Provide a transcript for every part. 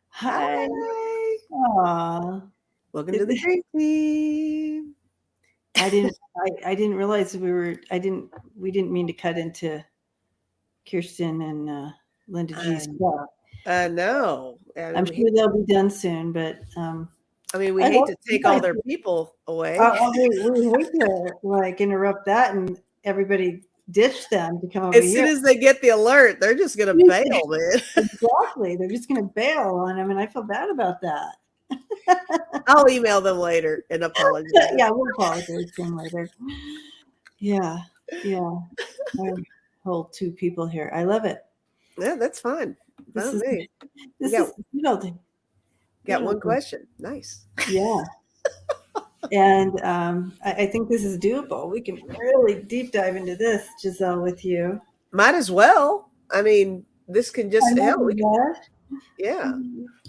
Hi. Hi. Aw. Welcome to the Dream Team. I didn't realize we didn't mean to cut into Kirsten and Linda G's I, stuff. I know. I'm sure they'll be done soon, but We I hate hope to you take all guys. their people away. We hate to like interrupt that and everybody ditch them to come over As soon here. as they get the alert, they're just going to bail, man. Exactly. They're just going to bail on them, and I feel bad about that. I'll email them later and apologize. Yeah, we'll apologize to them later. Yeah, yeah. I hold two people here. I love it. Yeah, that's fine. Fine This with is me. this is building. Got one Building. question. Nice. Yeah. And I think this is doable. We can really deep dive into this, Giselle, with you. Might as well. This can I just might help. do that. Yeah,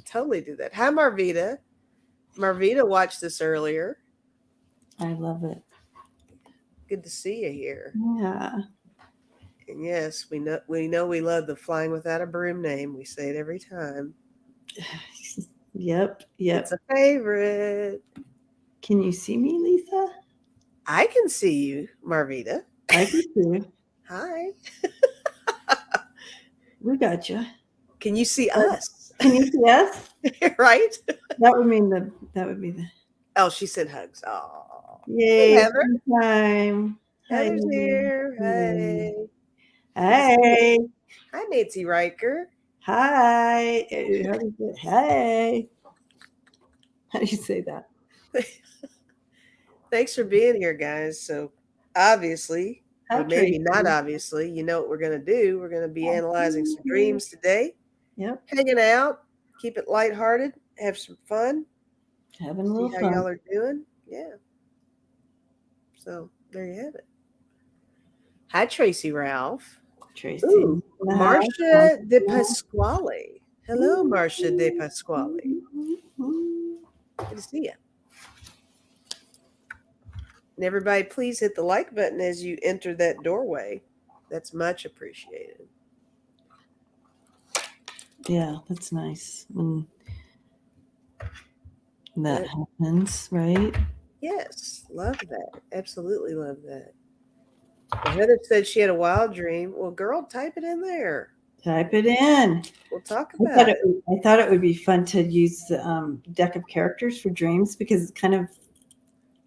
totally do that. Hi, Marvita. Marvita watched this earlier. I love it. Good to see you here. Yeah. And yes, we know we love the flying without a broom name. We say it every time. Yep. It's Yep. a favorite. Can you see me, Lisa? I can see you, Marvita. I can see you. Hi. We got you. Can you see us? Can you see us? Right? That would be the Oh, she said hugs. Oh. Hey, yay Heather. time. Hi. Heather's here. Hey. Hey. Hi, Nancy Riker. Hi. How do you say hey? How do you say that? Thanks for being here, guys. So, obviously, Hi, or maybe Tracy. not obviously, you know what we're going to do. We're going to be analyzing some dreams today, Yep. hanging out, keep it lighthearted, have some fun, Having a see little how fun. y'all are doing. Yeah. So, there you have it. Hi, Tracy Ralph. Tracy Ooh, in the house. Marcia De Pasquale. Hello, Marcia De Pasquale. Good to see you. And everybody, please hit the like button as you enter that doorway. That's much appreciated. Yeah, that's nice when that happens, right? Yes, love that. Absolutely love that. Well, Heather said she had a wild dream. Well, girl, type it in there. Type it in. We'll talk about it. I thought it would be fun to use the deck of characters for dreams because it's kind of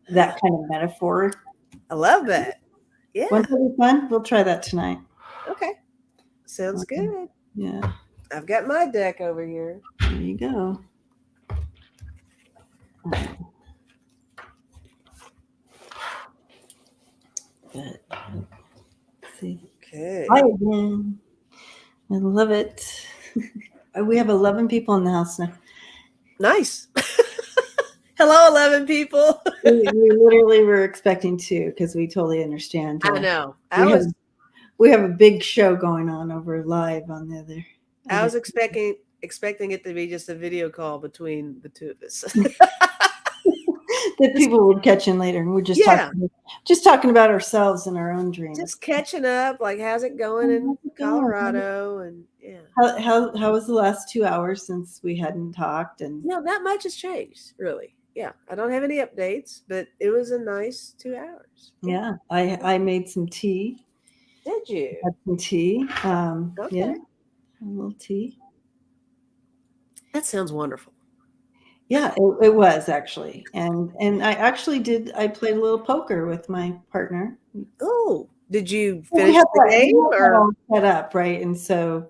that kind of metaphor. I love that. Yeah. Won't that be fun? We'll try that tonight. Okay. Sounds good. Yeah. I've got my deck over here. There you go. Good. Let's see. Okay. Hi again. I love it. We have 11 people in the house now. Nice. Hello, 11 people. We literally were expecting 2 because we totally understand. I know. We have a big show going on over live on the other. I was expecting it to be just a video call between the two of us. That people would catch in later, and we're just talking about ourselves and our own dreams. Just catching up, like how's it going in Colorado, and yeah. How was the last 2 hours since we hadn't talked? And not much has changed, really. Yeah, I don't have any updates, but it was a nice 2 hours. Yeah, I made some tea. Did you? Had some tea. Okay. Yeah, a little tea. That sounds wonderful. Yeah, it was actually, and I actually did. I played a little poker with my partner. Oh, did you finish the game or set up right? And so,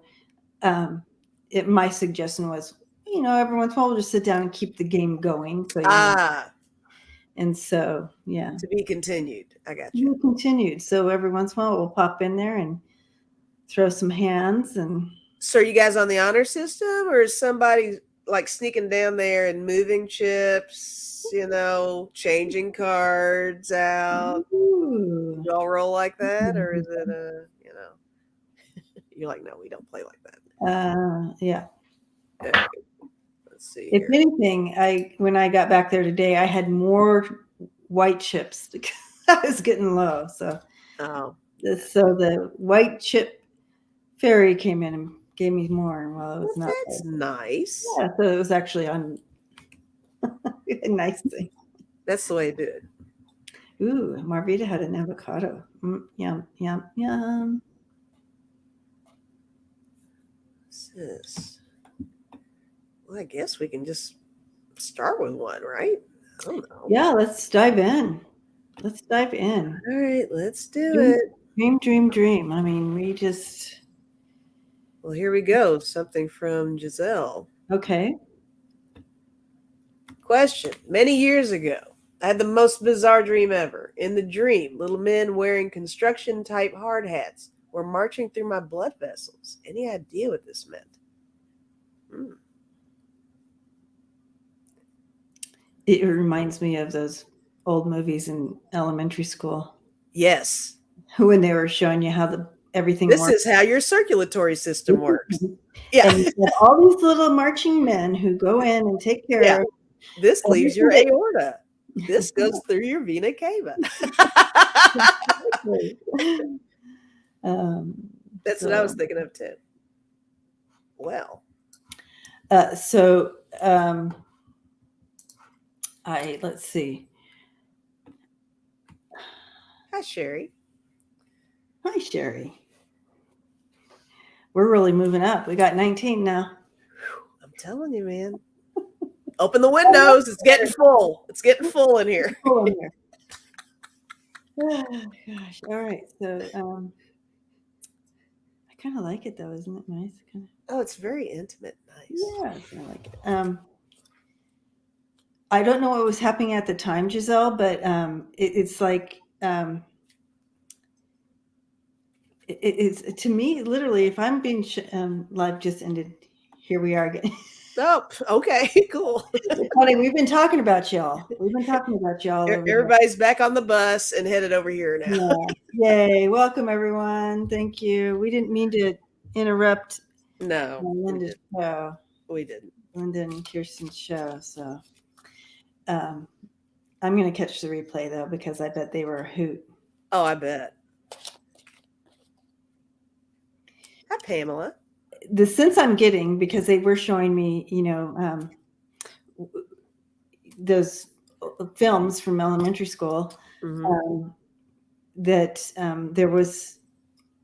my suggestion was, every once in a while we'll just sit down and keep the game going. So and so yeah, to be continued. I got you. Continued. So every once in a while we'll pop in there and throw some hands. And so, are you guys on the honor system, or is somebody like sneaking down there and moving chips, changing cards out? Ooh. Y'all roll like that, or is it you're like, no, we don't play like that. Yeah. Okay. Let's see. If anything, when I got back there today, I had more white chips because I was getting low. So, so the white chip fairy came in and gave me more while I was not That's there. nice. Yeah, so it was actually on a nice thing. That's the way to do it. Ooh, Marvita had an avocado. Yum, yum, yum. What's this? Well, I guess we can just start with one, right? I don't know. Yeah, let's dive in. Let's dive in. All right, let's do it. Dream. I mean, we just... Well, here we go. Something from Giselle. Okay. Question. Many years ago, I had the most bizarre dream ever. In the dream, little men wearing construction-type hard hats were marching through my blood vessels. Any idea what this meant? It reminds me of those old movies in elementary school. Yes. When they were showing you how everything this works. Is how your circulatory system works. Yeah. And you have all these little marching men who go in and take care of... This leaves your aorta. This goes through your vena cava. That's what I was thinking of too. Well. Let's see. Hi, Sherry. Hi, Sherry. We're really moving up. We got 19 now. I'm telling you, man. Open the windows. It's getting full. It's getting full in here. Oh, gosh. All right. So I kind of like it though. Isn't it nice? Oh, it's very intimate. Nice. Yeah, I like it. I don't know what was happening at the time, Giselle, but it's like it's to me literally. If I'm being live just ended, here we are again. Oh, okay, cool. Connie, we've been talking about y'all. Everybody's back on the bus and headed over here now. Yeah. Yay! Welcome everyone. Thank you. We didn't mean to interrupt. No, Linda's show. We didn't. Linda and Kirsten's show. So, I'm going to catch the replay though because I bet they were a hoot. Oh, I bet. Hi, Pamela. The sense I'm getting, because they were showing me, those films from elementary school, that there was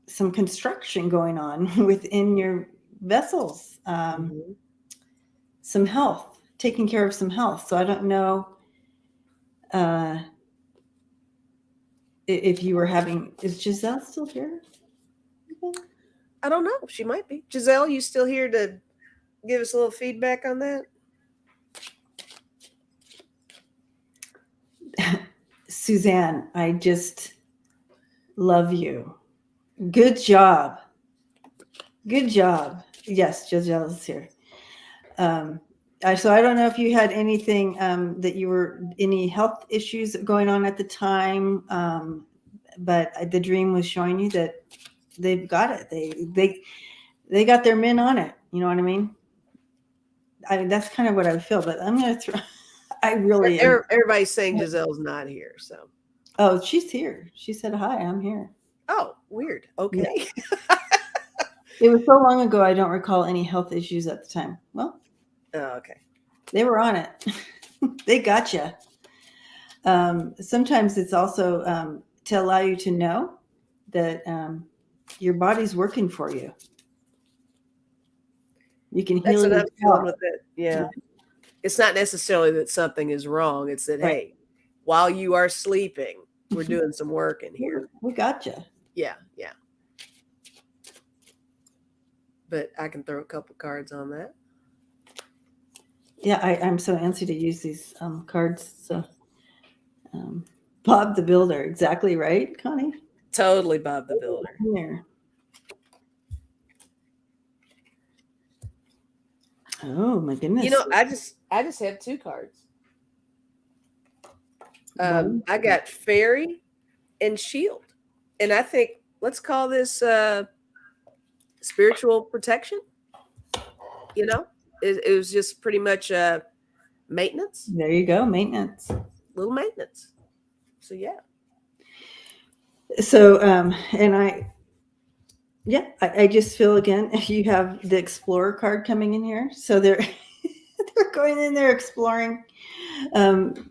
some construction going on within your vessels, some health, taking care of some health. So I don't know if you were having... Is Giselle still here? Okay. I don't know. She might be. Giselle, you still here to give us a little feedback on that? Suzanne, I just love you. Good job. Good job. Yes, Giselle is here. So I don't know if you had anything any health issues going on at the time, but the dream was showing you that they've got it. They got their men on it. You know what I mean? That's kind of what I feel, but I'm going to throw... Everybody's saying Giselle's not here, so. Oh, she's here. She said, hi, I'm here. Oh, weird. Okay. Yeah. It was so long ago, I don't recall any health issues at the time. Well, okay. They were on it. They got you. Sometimes it's also to allow you to know that your body's working for you. You can heal. That's what I'm feeling with it. Yeah. It's not necessarily that something is wrong. It's that, hey, while you are sleeping, we're doing some work in here. We got you. Yeah. But I can throw a couple cards on that. Yeah, I'm so antsy to use these cards. So, Bob the Builder, exactly right, Connie? Totally Bob the Builder. Here. Oh my goodness! I just have two cards. I got Fairy and Shield, and I think let's call this spiritual protection. It was just pretty much maintenance. There you go, maintenance. Little maintenance. So yeah. So and Yeah, I just feel again you have the explorer card coming in here, so they're they're going in there exploring. Um,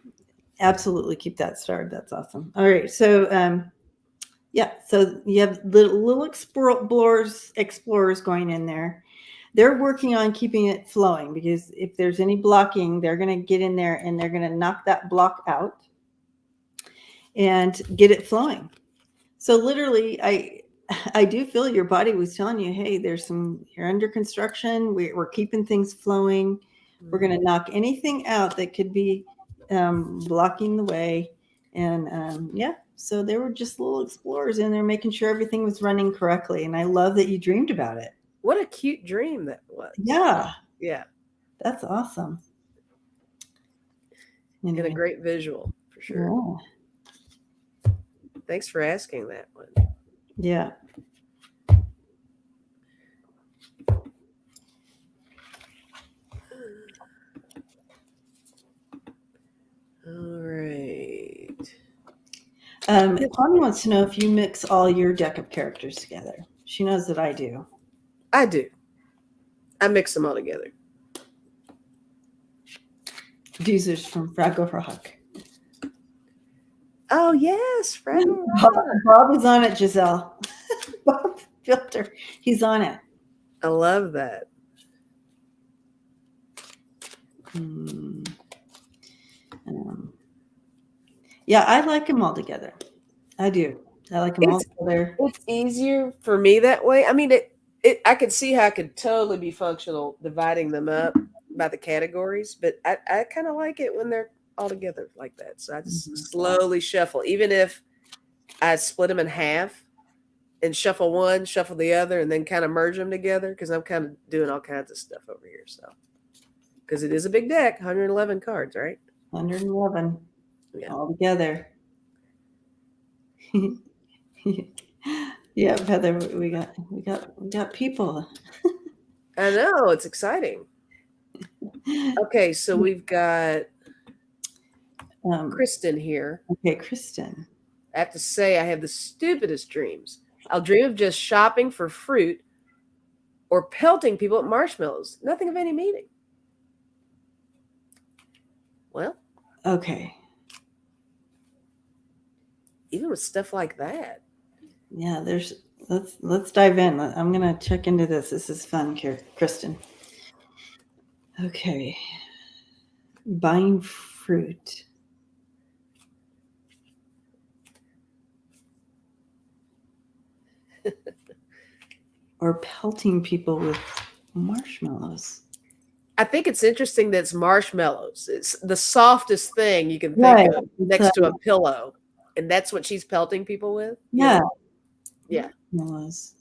Absolutely keep that started. That's awesome. All right, so yeah, so you have little explorers going in there. They're working on keeping it flowing because if there's any blocking, they're going to get in there and they're going to knock that block out and get it flowing. So literally, I do feel your body was telling you, hey, you're under construction. We're keeping things flowing. We're going to knock anything out that could be blocking the way. And yeah, so there were just little explorers in there making sure everything was running correctly. And I love that you dreamed about it. What a cute dream that was. Yeah, Yeah. that's awesome. And a Anyway, great visual for sure. yeah. Thanks for asking that one. Yeah. All right. Connie wants to know if you mix all your deck of characters together. She knows that I do. I do. I mix them all together. Users from Fraggle Rock. Oh yes, Fraggle Bob, Rock. Bob is on it, Giselle. Bob Filter. He's on it. I love that. Yeah, I like them all together. I do. I like them all together. It's easier for me that way. I mean, I could see how it could totally be functional dividing them up by the categories, but I kind of like it when they're all together like that. So I just slowly shuffle, even if I split them in half and shuffle one, shuffle the other, and then kind of merge them together because I'm kind of doing all kinds of stuff over here. So, because it is a big deck, 111 cards, right? 111 Yeah. all together. Yeah, Heather, we got people. I know, it's exciting. Okay, so we've got Kristen here. Okay, Kristen. I have to say, I have the stupidest dreams. I'll dream of just shopping for fruit or pelting people with marshmallows. Nothing of any meaning. Well, okay. Even with stuff like that. Yeah, let's dive in. I'm gonna check into this. This is fun, Kristen. Okay. Buying fruit. Or pelting people with marshmallows. I think it's interesting that it's marshmallows. It's the softest thing you can think of next to a pillow. And that's what she's pelting people with? Yeah. Yeah. Marshmallows.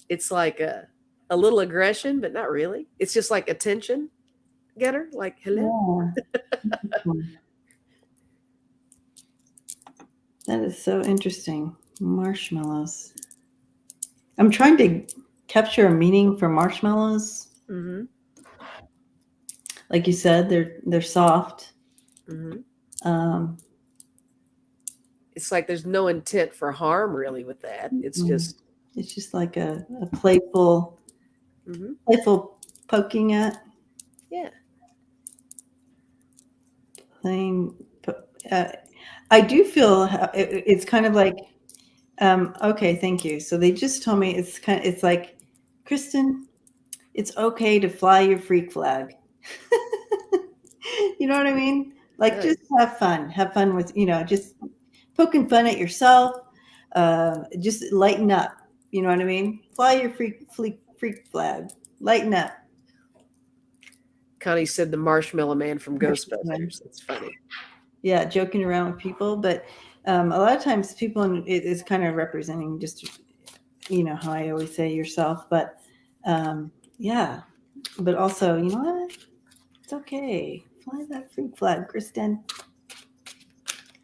It's like a little aggression, but not really. It's just like attention getter, like hello. Yeah. That is so interesting. Marshmallows. I'm trying to capture a meaning for marshmallows. Mm-hmm. Like you said, they're soft. Mm-hmm. It's like there's no intent for harm really with that. It's just like a playful, playful poking at. Yeah. Playing. I do feel it's kind of like, okay, thank you. So they just told me it's like, Kristen, it's okay to fly your freak flag. You know what I mean? Like, just have fun with, just poking fun at yourself. Just lighten up. You know what I mean? Fly your freak flag. Lighten up. Connie said the marshmallow man from Ghostbusters. That's funny. Yeah, joking around with people, but a lot of times people it is kind of representing just, how I always say yourself, but yeah, but also, you know what? It's okay. Fly that freak flag, Kristen.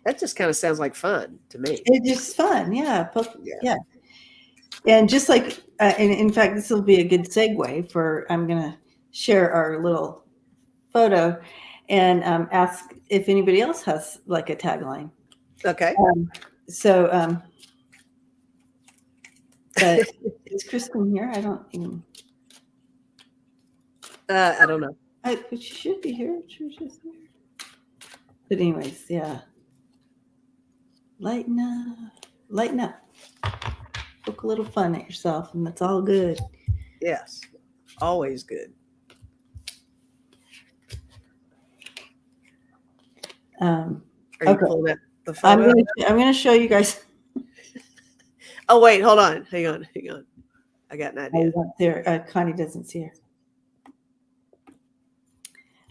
That just kind of sounds like fun to me. It's just fun, yeah. Yeah. And just like, and in fact, this will be a good segue for, I'm going to share our little photo and ask if anybody else has like a tagline. Okay. So But is Kristen here? I don't even. I don't know. But she should be here. She's just here. But anyways, yeah. Lighten up. Lighten up. Poke a little fun at yourself, and that's all good. Yes, always good. Are you Okay. pulling up the photo? I'm gonna show you guys. Oh wait, hold on. Hang on. I got an I idea. went there. Connie doesn't see her.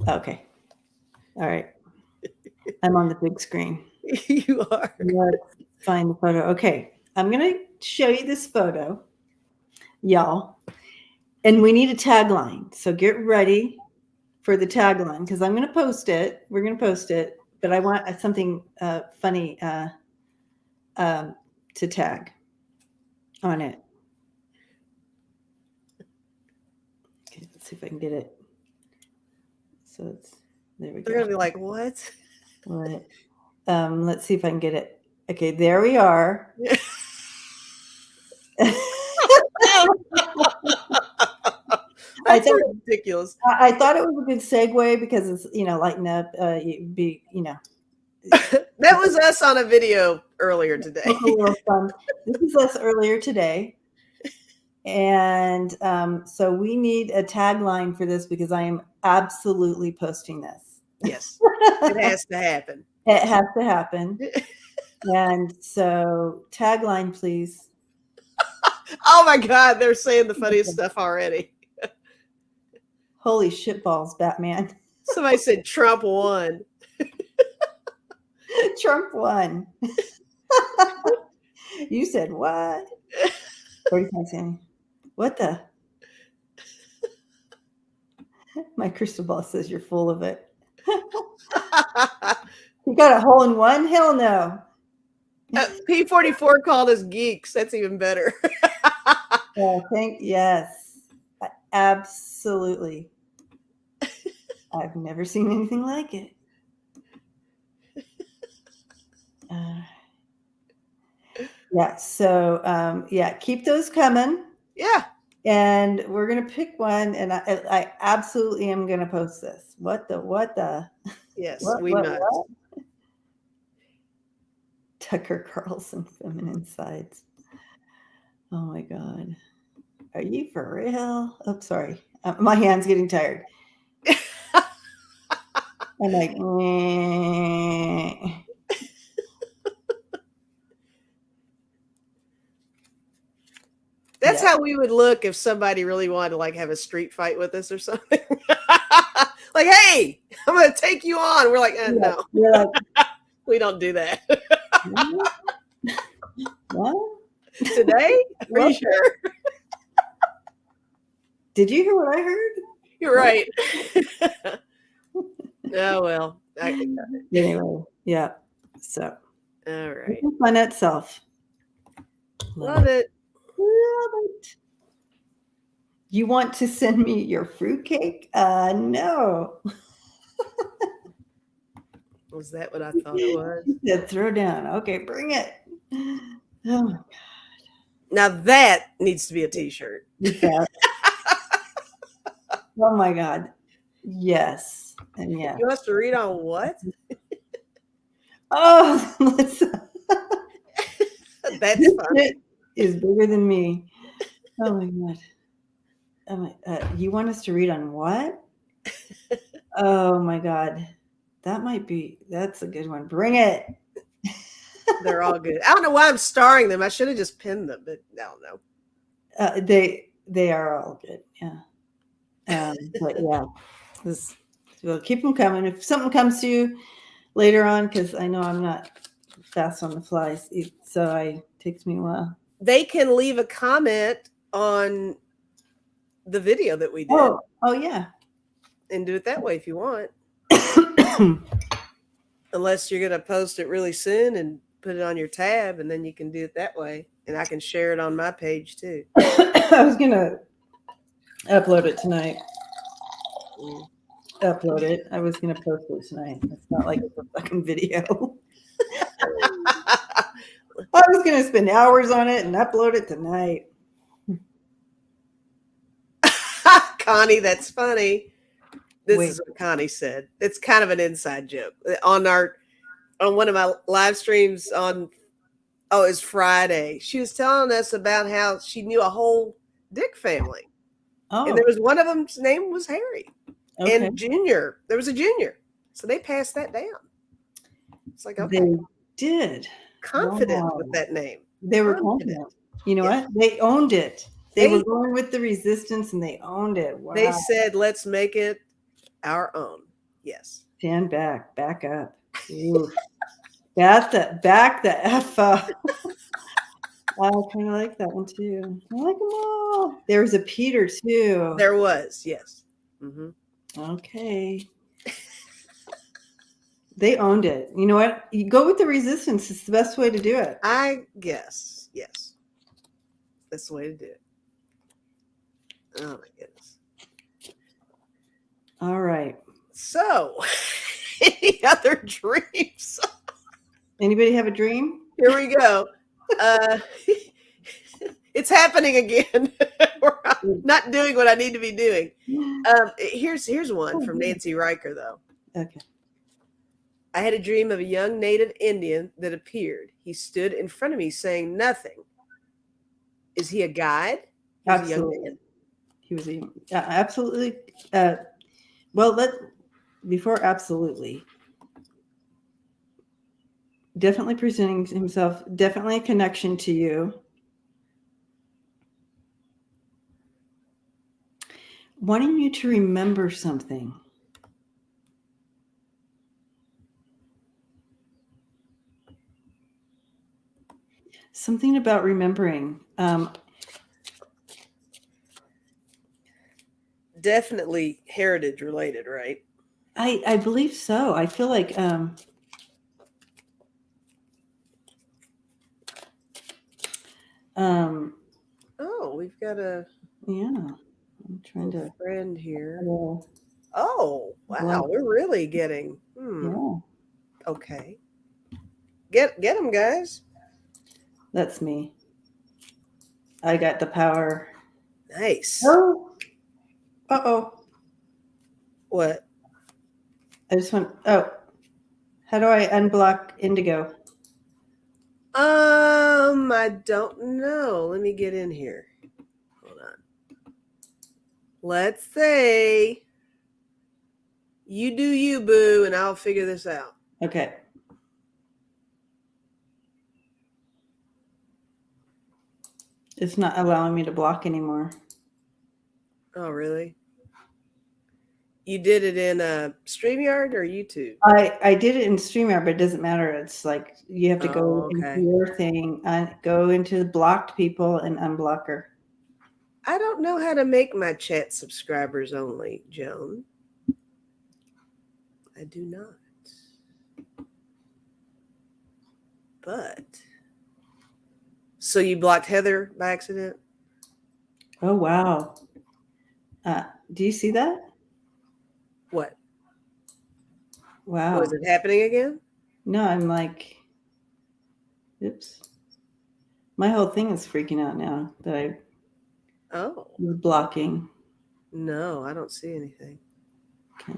Okay. All right. I'm on the big screen. You are. Let's find the photo. Okay. I'm gonna show you this photo, y'all. And we need a tagline. So get ready for the tagline because I'm gonna post it. We're gonna post it, but I want something funny to tag on it. Okay, let's see if I can get it. So it's there we go. They're gonna be like, what? What? Let's see if I can get it. Okay, there we are. That's ridiculous. I thought it was a good segue because it's lighten up. Be That was us on a video earlier today. a little fun. This is us earlier today, and so we need a tagline for this because I am absolutely posting this. Yes, it has to happen. It has to happen. And so, tagline, please. Oh my God, they're saying the funniest stuff already. Holy shitballs, Batman. Somebody said Trump won. Trump won. You said what? 45 Sammy. What the? My crystal ball says you're full of it. You got a hole in one? Hell no. P44 called us geeks. That's even better. Yes. Absolutely. I've never seen anything like it. Yeah. So, keep those coming. Yeah. And we're going to pick one. And I absolutely am going to post this. What the? Yes, we must. What? Tucker Carlson feminine sides. Oh my God. Are you for real? Oh, sorry. My hand's getting tired. I'm like, That's how we would look if somebody really wanted to like have a street fight with us or something. Like, hey, I'm going to take you on. We're like, no, like, we don't do that. What? Today? Are you sure? Did you hear what I heard? You're right. Oh, well. Anyway, yeah. So, all right. Fun itself. Love it. Love it. You want to send me your fruitcake? No. Was that what I thought it was? You said throw down. Okay, bring it. Oh my God. Now that needs to be a t-shirt. Yeah. Oh my God. Yes. And yeah. You want us to read on what? Oh, That's fun. It is bigger than me. Oh my God. You want us to read on what? Oh my God. That's a good one. Bring it. They're all good. I don't know why I'm starring them. I should have just pinned them, but I don't know. They are all good. Yeah. But yeah, we'll keep them coming. If something comes to you later on, because I know I'm not fast on the flies, so it takes me a while. They can leave a comment on the video that we did. Oh yeah. And do it that way if you want. Unless you're going to post it really soon and put it on your tab, and then you can do it that way. And I can share it on my page too. I was going to upload it tonight. Upload it. I was going to post it tonight. It's not like it's a fucking video. I was going to spend hours on it and upload it tonight. Connie, that's funny. This Wait. is what Connie said. It's kind of an inside joke. On one of my live streams it's Friday. She was telling us about how she knew a whole Dick family. And there Oh, was one of them's name was Harry. okay. And Junior. There was a Junior. So they passed that down. It's like, okay. They did. Confident Wow. with that name. They were Confident. confident. You know Yeah. what? They owned it. They They- were going with the resistance and they owned it. Wow. They said, let's make it our own. Yes. Stand back. Back up. Ooh. Back the F up. I kind of like that one too. I like them all. There was a Peter too. There was, yes. Mm-hmm. Okay. They owned it. You know what? You go with the resistance. It's the best way to do it. I guess, yes. That's the way to do it. Oh my goodness. All right. So, any other dreams? Anybody have a dream? Here we go. It's happening again. I'm not doing what I need to be doing. Here's one from Nancy Riker, though. Okay. I had a dream of a young native Indian that appeared. He stood in front of me saying nothing. Is he a guide? He was a young man. He was absolutely. Before absolutely. Definitely presenting himself. Definitely a connection to you. Wanting you to remember something. Something about remembering. Definitely heritage related, right? I believe so. I feel like we've got a I'm trying to friend here. well, Oh, wow, well, we're really getting yeah. Okay. Get them, guys. That's me. I got the power. Nice. Oh. Uh-oh. What? I just went, how do I unblock Indigo? I don't know. Let me get in here. Hold on. Let's say you do you, boo, and I'll figure this out. Okay. It's not allowing me to block anymore. Oh, really? You did it in StreamYard or YouTube? I did it in StreamYard, but it doesn't matter. It's like you have to go okay. into your thing, go into blocked people and unblock her. I don't know how to make my chat subscribers only, Joan. I do not. But so you blocked Heather by accident? Oh wow. Do you see that? What? Wow. Was it happening again? No, I'm like, oops. My whole thing is freaking out now that I was blocking. No, I don't see anything. Okay.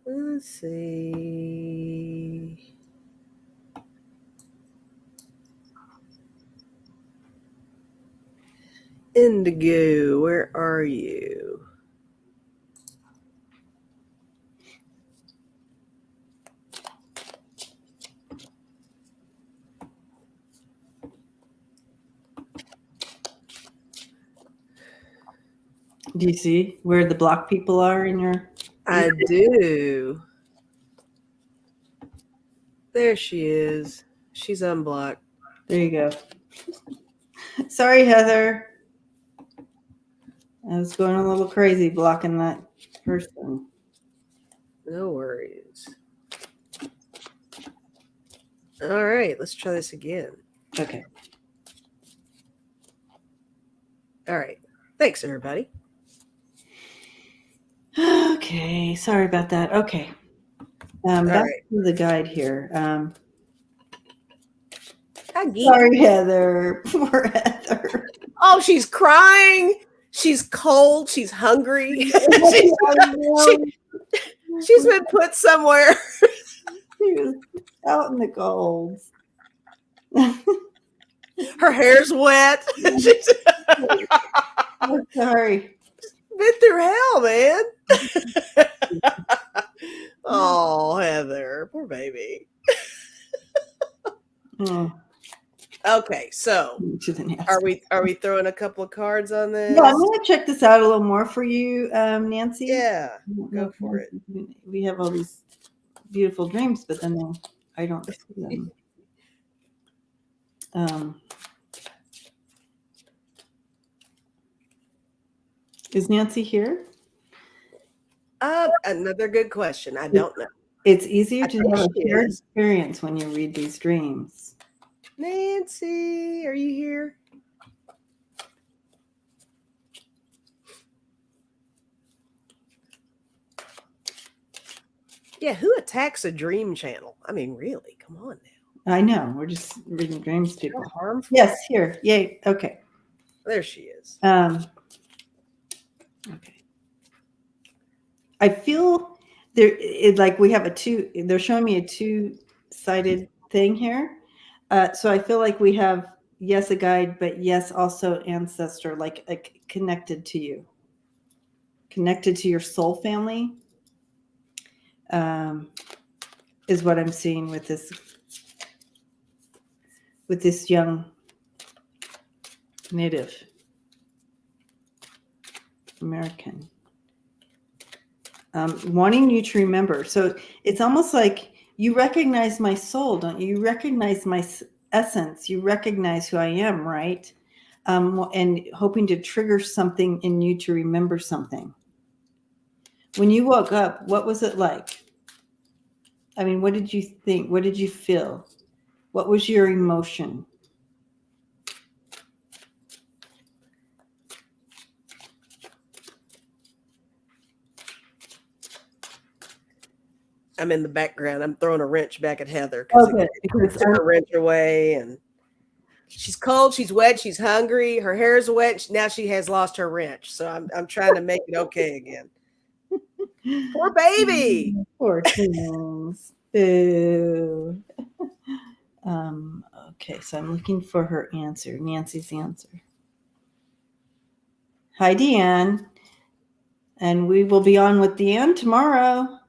Let's see. Indigo, where are you? Do you see where the block people are in your? I do. There she is. She's unblocked. There you go. Sorry, Heather. I was going a little crazy blocking that person. No worries. All right, let's try this again. Okay. All right. Thanks, everybody. Okay. Sorry about that. Okay. Back to the guide here. Hi, geek. Sorry, Heather. Poor Heather. Oh, she's crying. She's cold. She's hungry. She's been put somewhere. She was out in the cold. Her hair's wet. She's Oh, sorry. been through hell, man. Oh, Heather, poor baby. Oh, Okay, so to the nasty. are we throwing a couple of cards on this? Yeah, I'm going to check this out a little more for you, Nancy. Yeah, go for it. We have all these beautiful dreams, but then I don't see them. Is Nancy here? Another good question. I don't know. It's easier I to think have a she shared is. experience when you read these dreams. Nancy, are you here? Yeah, who attacks a dream channel? I mean, really? Come on now. I know. We're just reading dreams, people. Harmful. Yes, here. Yay. Okay. There she is. Okay. I feel like we have they're showing me a two-sided thing here. So I feel like we have, yes, a guide, but yes, also ancestor, like connected to you, connected to your soul family, is what I'm seeing with this young Native American. Wanting you to remember. So it's almost like you recognize my soul, don't you? You recognize my essence. You recognize who I am, right? And hoping to trigger something in you to remember something. When you woke up, what was it like? I mean, what did you think? What did you feel? What was your emotion? I'm in the background. I'm throwing a wrench back at Heather Okay, because took her wrench away, and she's cold, she's wet, she's hungry, her hair's wet. Now she has lost her wrench, so I'm trying to make it okay again. Poor baby. Poor things. Boo. Okay, so I'm looking for her answer, Nancy's answer. Hi, Deanne. And we will be on with Deanne tomorrow.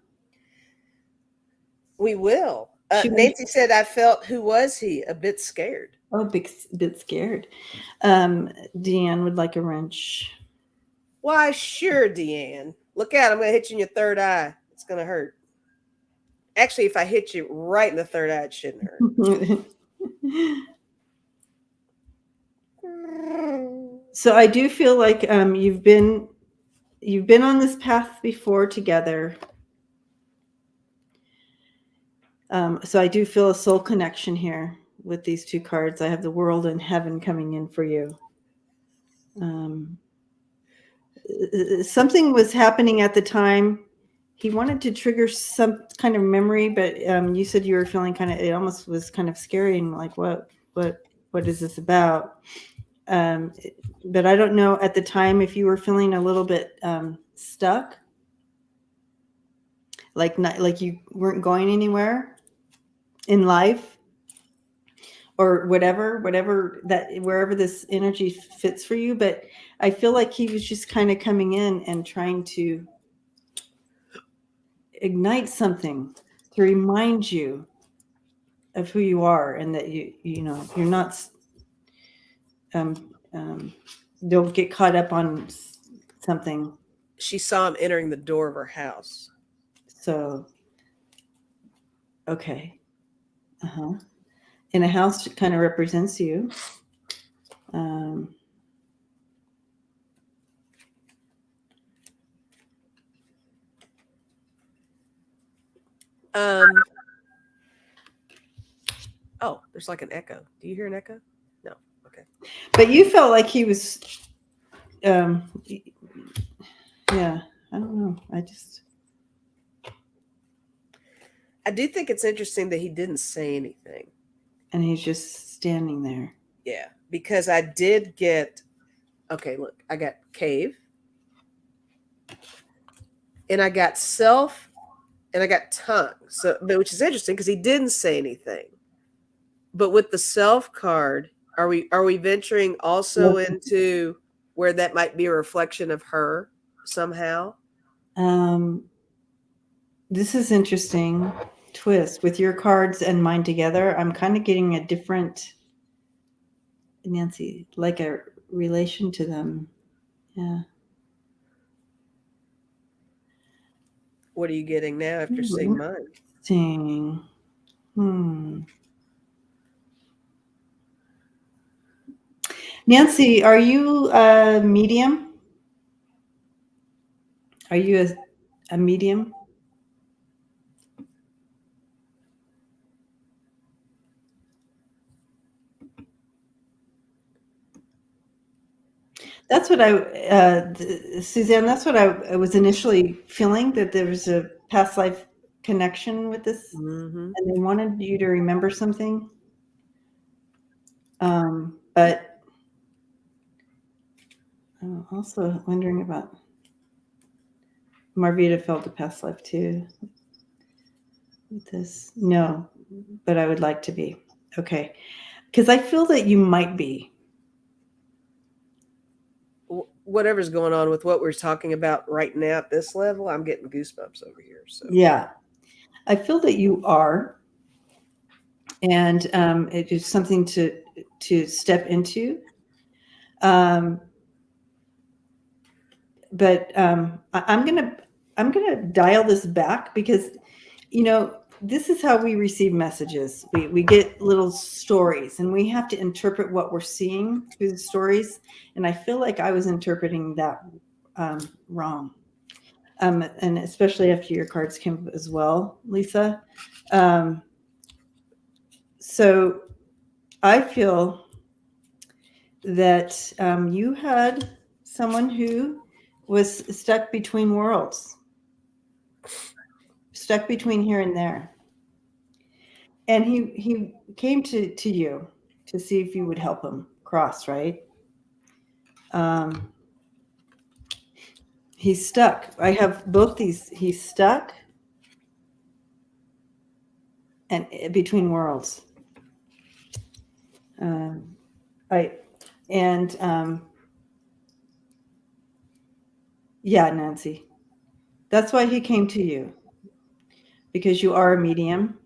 We will. Nancy said, I felt, who was he? A bit scared. Oh, a bit scared. Deanne would like a wrench. Why, sure, Deanne. Look out, I'm going to hit you in your third eye. It's going to hurt. Actually, if I hit you right in the third eye, it shouldn't hurt. So I do feel like you've been on this path before together. So I do feel a soul connection here with these two cards. I have the world and heaven coming in for you. Something was happening at the time. He wanted to trigger some kind of memory, but you said you were feeling it almost was kind of scary and like, what is this about? But I don't know at the time if you were feeling a little bit stuck, like you weren't going anywhere in life or whatever that wherever this energy fits for you. But I feel like he was just kind of coming in and trying to ignite something to remind you of who you are and that you're not don't get caught up on something. She saw him entering the door of her house. So, okay. And a house kind of represents you. Oh, there's like an echo. Do you hear an echo? No. Okay. But you felt like he was, yeah, I don't know. I do think it's interesting that he didn't say anything. and he's just standing there. Yeah, because I did get. Okay, look, I got cave, and I got self, and I got tongue. So, which is interesting because he didn't say anything. But with the self card, are we venturing also into where that might be a reflection of her somehow? Um, this is interesting twist with your cards and mine together. I'm kind of getting a different, Nancy, like a relation to them. Yeah. What are you getting now after seeing mine? Interesting. Nancy, are you a medium? Are you a medium? That's what Suzanne, that's what I was initially feeling, that there was a past life connection with this, Mm-hmm. and they wanted you to remember something. But I'm also wondering about Marvita felt a past life too with this. No, but I would like to be. Okay. Because I feel that you might be. Whatever's going on with what we're talking about right now at this level, I'm getting goosebumps over here. So Yeah. I feel that you are. And it is something to step into. But I'm gonna dial this back because, this is how we receive messages. We get little stories, and we have to interpret what we're seeing through the stories. And I feel like I was interpreting that wrong, and especially after your cards came as well, Lisa. So I feel that you had someone who was stuck between worlds, stuck between here and there. And he came to you to see if you would help him cross, right? He's stuck. I have both these. He's stuck and between worlds. I and yeah, Nancy. That's why he came to you, because you are a medium.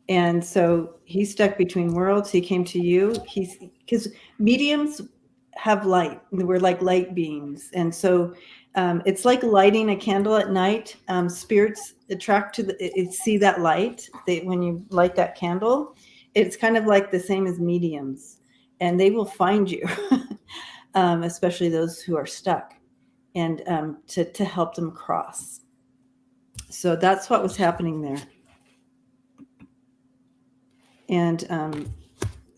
And so he's stuck between worlds. He came to you. He's because mediums have light. We're like light beings. And so it's like lighting a candle at night. Spirits attract to see that light. When you light that candle, it's kind of like the same as mediums, and they will find you, especially those who are stuck, and to help them cross. So that's what was happening there. And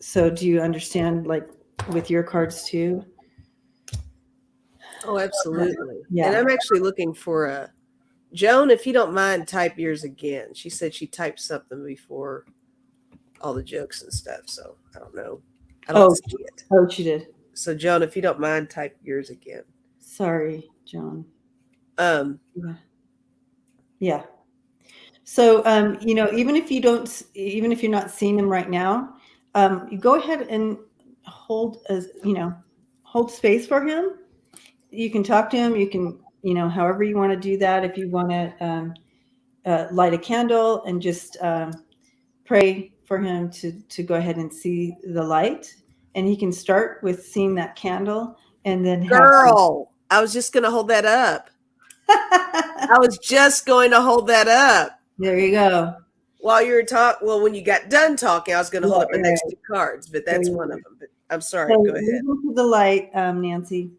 so do you understand, like, with your cards too? Oh, absolutely. Yeah. And I'm actually looking for a Joan, if you don't mind, type yours again. She said she typed something before all the jokes and stuff. So I don't know. I don't see it. Oh, she did. So Joan, if you don't mind, type yours again. Sorry, Joan. Yeah. So even if you're not seeing him right now, you go ahead and hold space for him. You can talk to him. You can, however you want to do that. If you want to light a candle and just pray for him to go ahead and see the light, and he can start with seeing that candle, and then Girl, I was just going to hold that up. I was just going to hold that up. There you go. While you were when you got done talking, I was going to hold up my next two cards, but that's one of them. But I'm sorry. So go ahead. To the light, Nancy,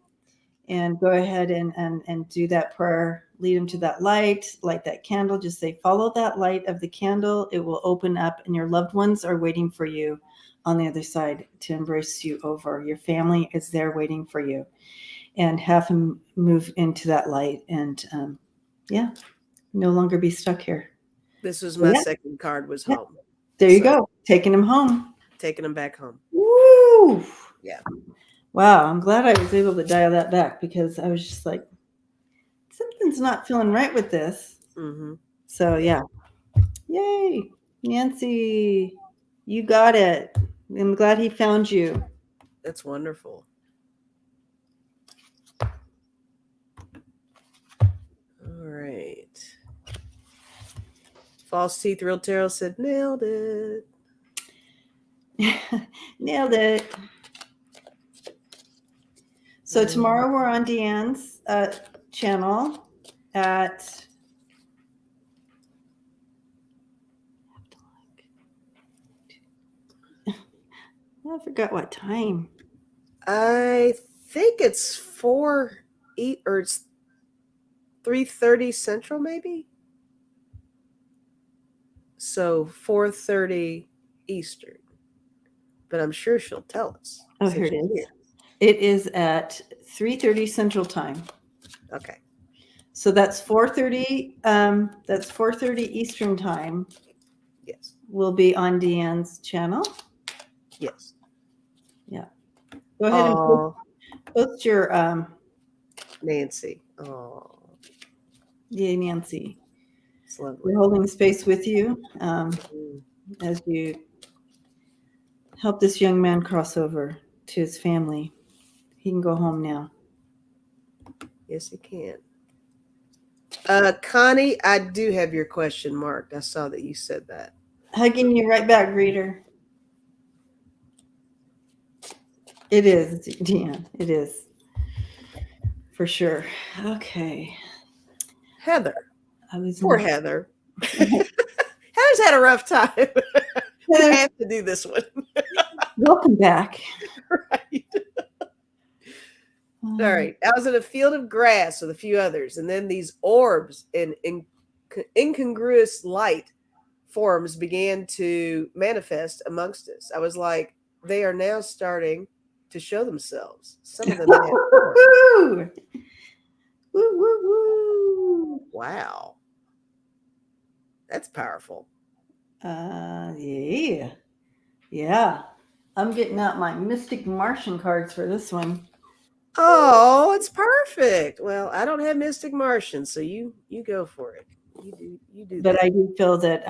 and go ahead and do that prayer. Lead him to that light that candle. Just say, follow that light of the candle. It will open up, and your loved ones are waiting for you on the other side to embrace you over. Your family is there waiting for you, and have him move into that light, and no longer be stuck here. This was my second card was home. There you go. Taking him home. taking them back home. Woo! Yeah. Wow, I'm glad I was able to dial that back because I was just like, something's not feeling right with this. Mm-hmm. So yeah. Yay. Nancy, you got it. I'm glad he found you. That's wonderful. All right. False Teeth Real Tarot said, nailed it. Nailed it. So tomorrow we're on Deanne's channel at I forgot what time. I think it's 4 or it's 3:30 Central, maybe. So 4:30 Eastern. But I'm sure she'll tell us. Oh, here it is. It is at 3:30 Central Time. Okay. So that's 4:30. That's 4:30 Eastern Time. Yes. Will be on Deanne's channel. Yes. Yeah. Go ahead and post your Nancy. Oh. Yeah, Nancy. It's lovely. We're holding space with you as you help this young man cross over to his family. He can go home now. Yes, he can. Connie, I do have your question marked. I saw that you said that. Hugging you right back, reader. It is, Deanne. It is. For sure. Okay. Heather. Poor Heather. Heather's had a rough time. I have to do this one. Welcome back. Right. All right. I was in a field of grass with a few others, and then these orbs in incongruous light forms began to manifest amongst us. I was like, they are now starting to show themselves. Some of them have woo, woo, woo. Wow. That's powerful. Yeah. Yeah. I'm getting out my Mystic Martian cards for this one. Oh, it's perfect. Well, I don't have Mystic Martian, so you go for it. You do But that. I do feel that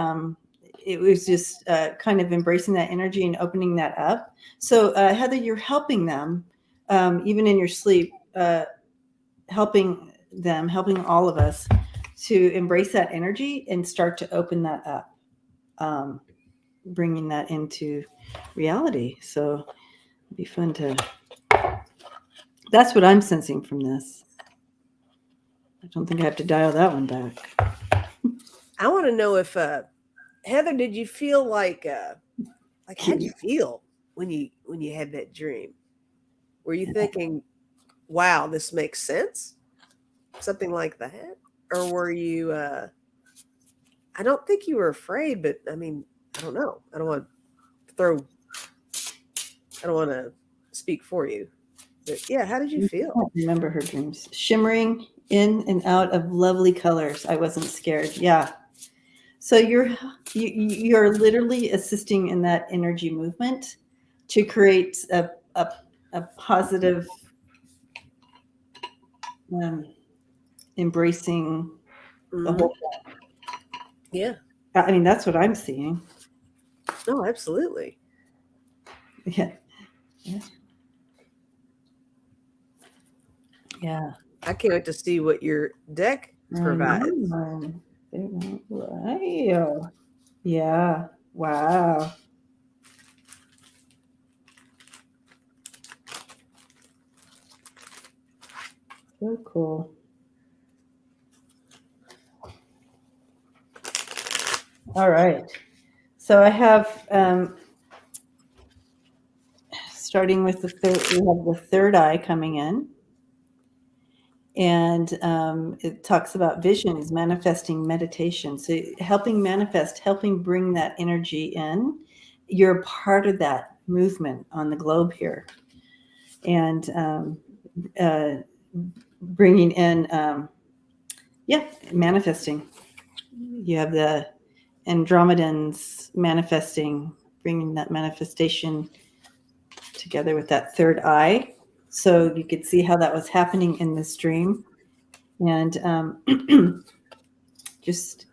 it was just kind of embracing that energy and opening that up. So Heather, you're helping them, even in your sleep, helping all of us to embrace that energy and start to open that up, bringing that into reality. So it'd be fun to. That's what I'm sensing from this. I don't think I have to dial that one back. I want to know if Heather, did you feel like how'd you feel when you had that dream? Were you thinking, wow, this makes sense? Something like that? Or were you I don't think you were afraid, but I mean, I don't know. I don't want to speak for you. But yeah, how did you feel? I don't remember her dreams. Shimmering in and out of lovely colors. I wasn't scared. Yeah. So you're literally assisting in that energy movement to create a positive embracing the whole thing. Yeah. I mean, that's what I'm seeing. No, absolutely. Yeah. Yeah. I can't wait to see what your deck provides. Yeah. Wow. So cool. All right. So I have starting with we have the third eye coming in. And it talks about visions, manifesting meditation. So helping manifest, helping bring that energy in. You're part of that movement on the globe here. And bringing in, manifesting. You have the Andromedans manifesting bringing that manifestation together with that third eye. So you could see how that was happening in this dream. And just,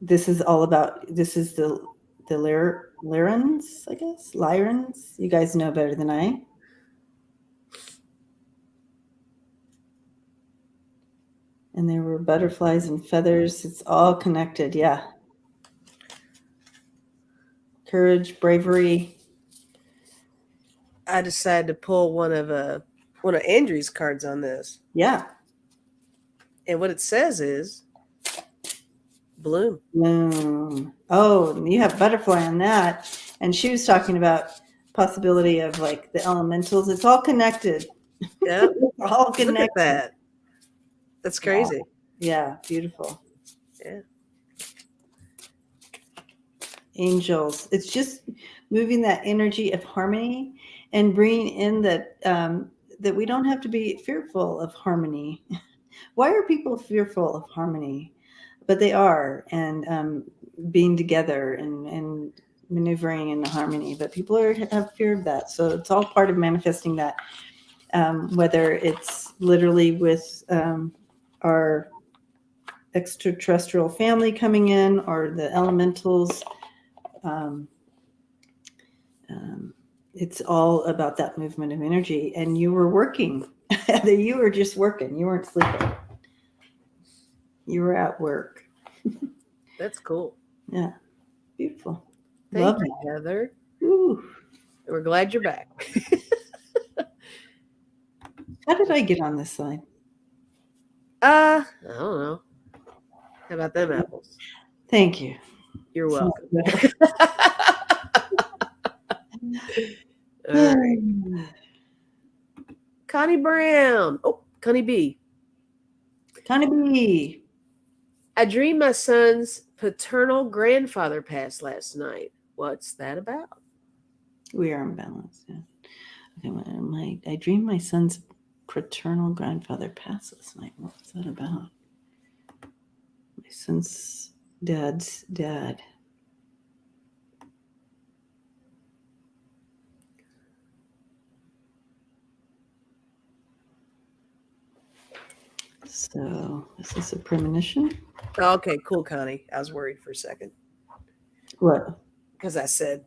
this is all about, this is the Lyrans, I guess. Lyrans. You guys know better than I. And there were butterflies and feathers. It's all connected. Yeah. Courage, bravery. I decided to pull one of Andrew's cards on this. Yeah. And what it says is bloom. Bloom. Oh, you have butterfly on that. And she was talking about possibility of like the elementals. It's all connected. Yeah. It's all connected. Look at that. That's crazy. Yeah, beautiful. Yeah. Angels. It's just moving that energy of harmony and bringing in that that we don't have to be fearful of harmony. Why are people fearful of harmony? But they are, and being together and maneuvering in harmony. But people have fear of that. So it's all part of manifesting that, whether it's literally with our extraterrestrial family coming in or the elementals. It's all about that movement of energy. And you were working. You were just working. You weren't sleeping. You were at work. That's cool. Yeah. Beautiful. Thank you, Heather. Ooh. We're glad you're back. How did I get on this line? I don't know. How about them apples? Thank you. You're welcome. All right. Connie Brown. Oh, Connie B. Connie B. I dreamed my son's paternal grandfather passed last night. What's that about? We are imbalanced. Yeah. Okay, I dreamed my son's paternal grandfather passed last night. What's that about? My son's dad's dad. So, is this a premonition? Okay, cool, Connie. I was worried for a second. What? Because I said.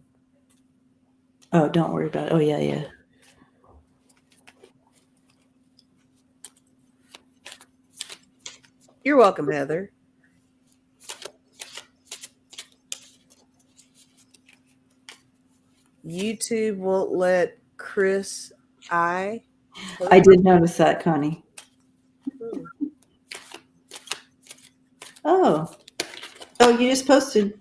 Oh, don't worry about it. Oh, yeah. You're welcome, Heather. YouTube won't let Chris I did notice that, Connie. Oh, you just posted.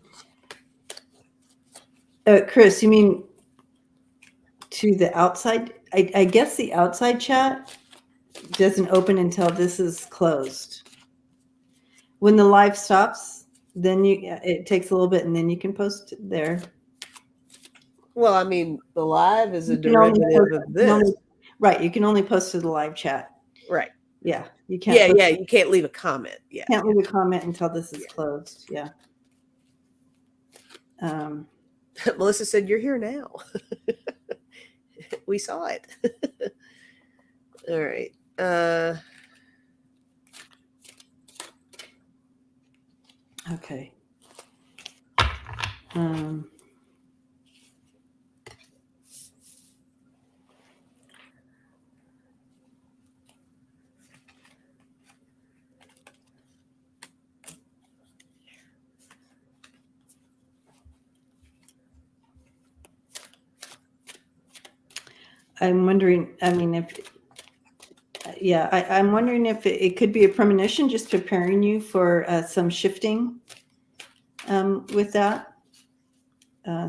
Chris, you mean to the outside? I guess the outside chat doesn't open until this is closed. When the live stops, then it takes a little bit, and then you can post there. Well, I mean, the live is a derivative of this. Right. You can only post to the live chat. Right. Yeah. You can't. Yeah. You can't leave a comment. Yeah. Can't leave a comment until this is closed. Yeah. Melissa said, "You're here now." We saw it. All right. Okay. I'm wondering, I'm wondering if it could be a premonition, just preparing you for some shifting with that.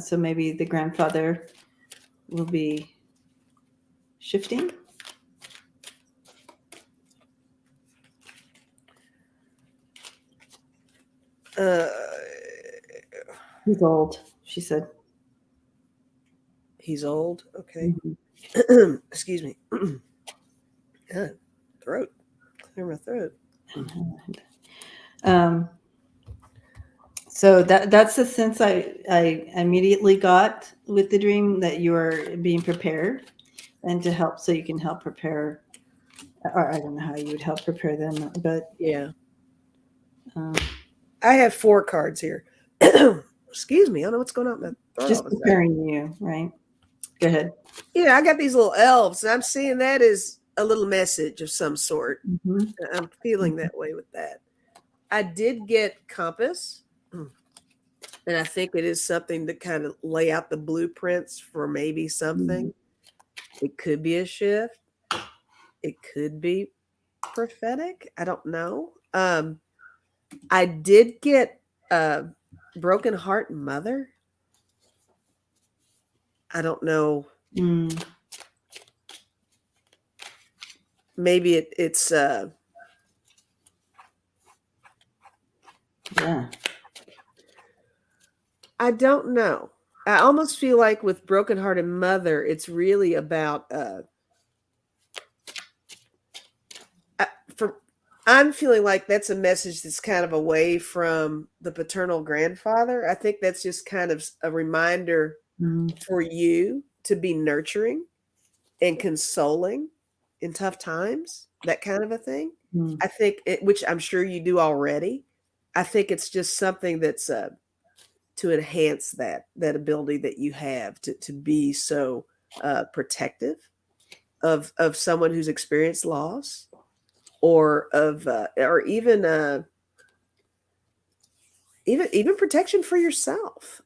So maybe the grandfather will be shifting. He's old, she said. He's old. Okay. Mm-hmm. Excuse me. Throat. Clear my throat. So that's the sense I immediately got with the dream, that you are being prepared and to help, so you can help prepare, or I don't know how you would help prepare them, but Yeah. um, I have 4 cards here. Excuse me. I don't know what's going on with my throat all just of a sudden. preparing you, right? Go ahead. Yeah, I got these little elves, and I'm seeing that as a little message of some sort. Hmm. I'm feeling that way with that. I did get compass, and I think it is something to kind of lay out the blueprints for maybe something. It could be a shift. It could be prophetic. I don't know. I did get a broken heart mother. I don't know. Mm, Maybe it's yeah. I don't know. I almost feel like with broken hearted mother, it's really about for I'm feeling like that's a message that's kind of away from the paternal grandfather. I think that's just kind of a reminder Mm, for you to be nurturing and consoling in tough times, that kind of a thing. mm, I think which I'm sure you do already. I think it's just something that's to enhance that ability that you have to be so protective of someone who's experienced loss, or even protection for yourself.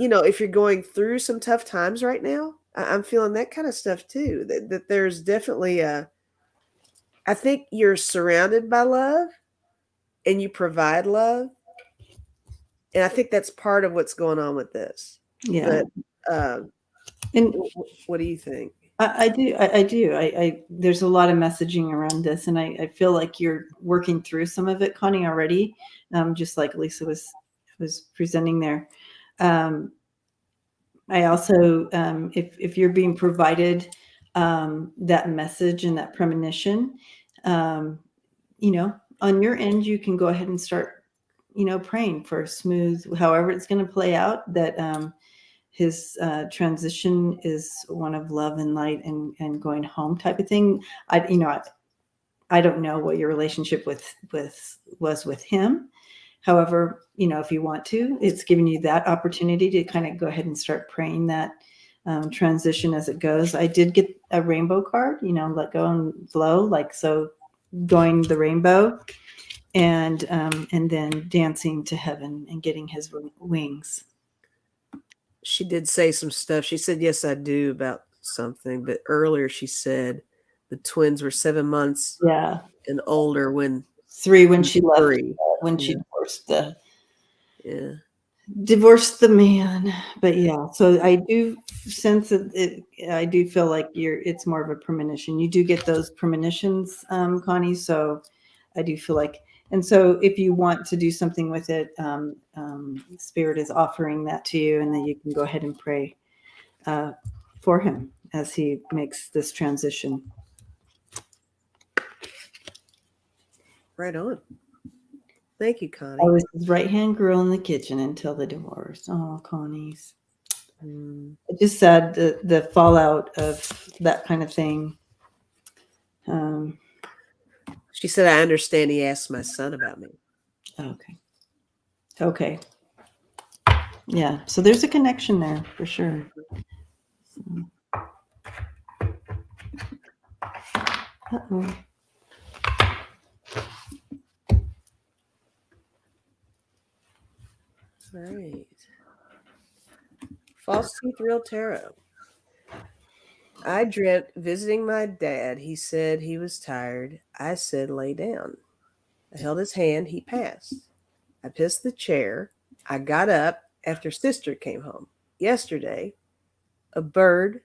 If you're going through some tough times right now, I'm feeling that kind of stuff too. That there's definitely a. I think you're surrounded by love, and you provide love, and I think that's part of what's going on with this. yeah. But uh, And what do you think? I do. I do. There's a lot of messaging around this, and I feel like you're working through some of it, Connie, already. Just like Lisa was presenting there. Um, I also, if you're being provided that message and that premonition, um, on your end, you can go ahead and start, praying for a smooth, however it's going to play out. That his transition is one of love and light and going home type of thing. I don't know what your relationship was with him. However, if you want to, it's giving you that opportunity to kind of go ahead and start praying that transition as it goes. I did get a rainbow card, let go and flow, like so, going the rainbow, and then dancing to heaven and getting his wings. She did say some stuff. She said, "Yes, I do," about something, but earlier she said the twins were 7 months Yeah, and older when 3 when he was she left, 3. when she Yeah, yeah. divorced the man. But yeah, so I do sense that I do feel like it's more of a premonition. You do get those premonitions, Connie. So I do feel like, and so if you want to do something with it, Spirit is offering that to you, and then you can go ahead and pray uh, for him as he makes this transition. Right on. Thank you, I Connie. was his right hand girl in the kitchen until the divorce. Oh, Connie's. Mm. It just sad the fallout of that kind of thing. Um, She said, "I understand he asked my son about me." okay. Okay. Yeah. So there's a connection there for sure. Uh-oh. All right. False Teeth Real Tarot. I dreamt visiting my dad. He said he was tired. I said, "Lay down." I held his hand. He passed. I pissed the chair. I got up after sister came home. Yesterday, a bird,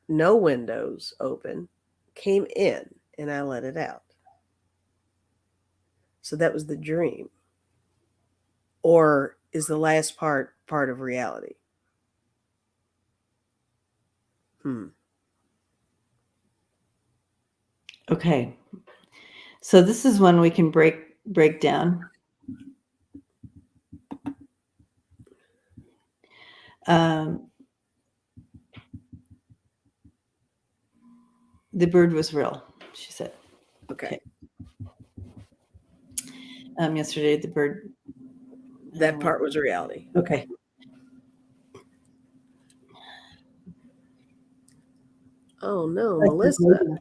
no windows open, came in and I let it out. So that was the dream. Or is the last part of reality? Hmm. Okay. So this is one we can break down. The bird was real, she said. Okay. Yesterday, the bird. That part was reality. Okay. Oh no, Melissa.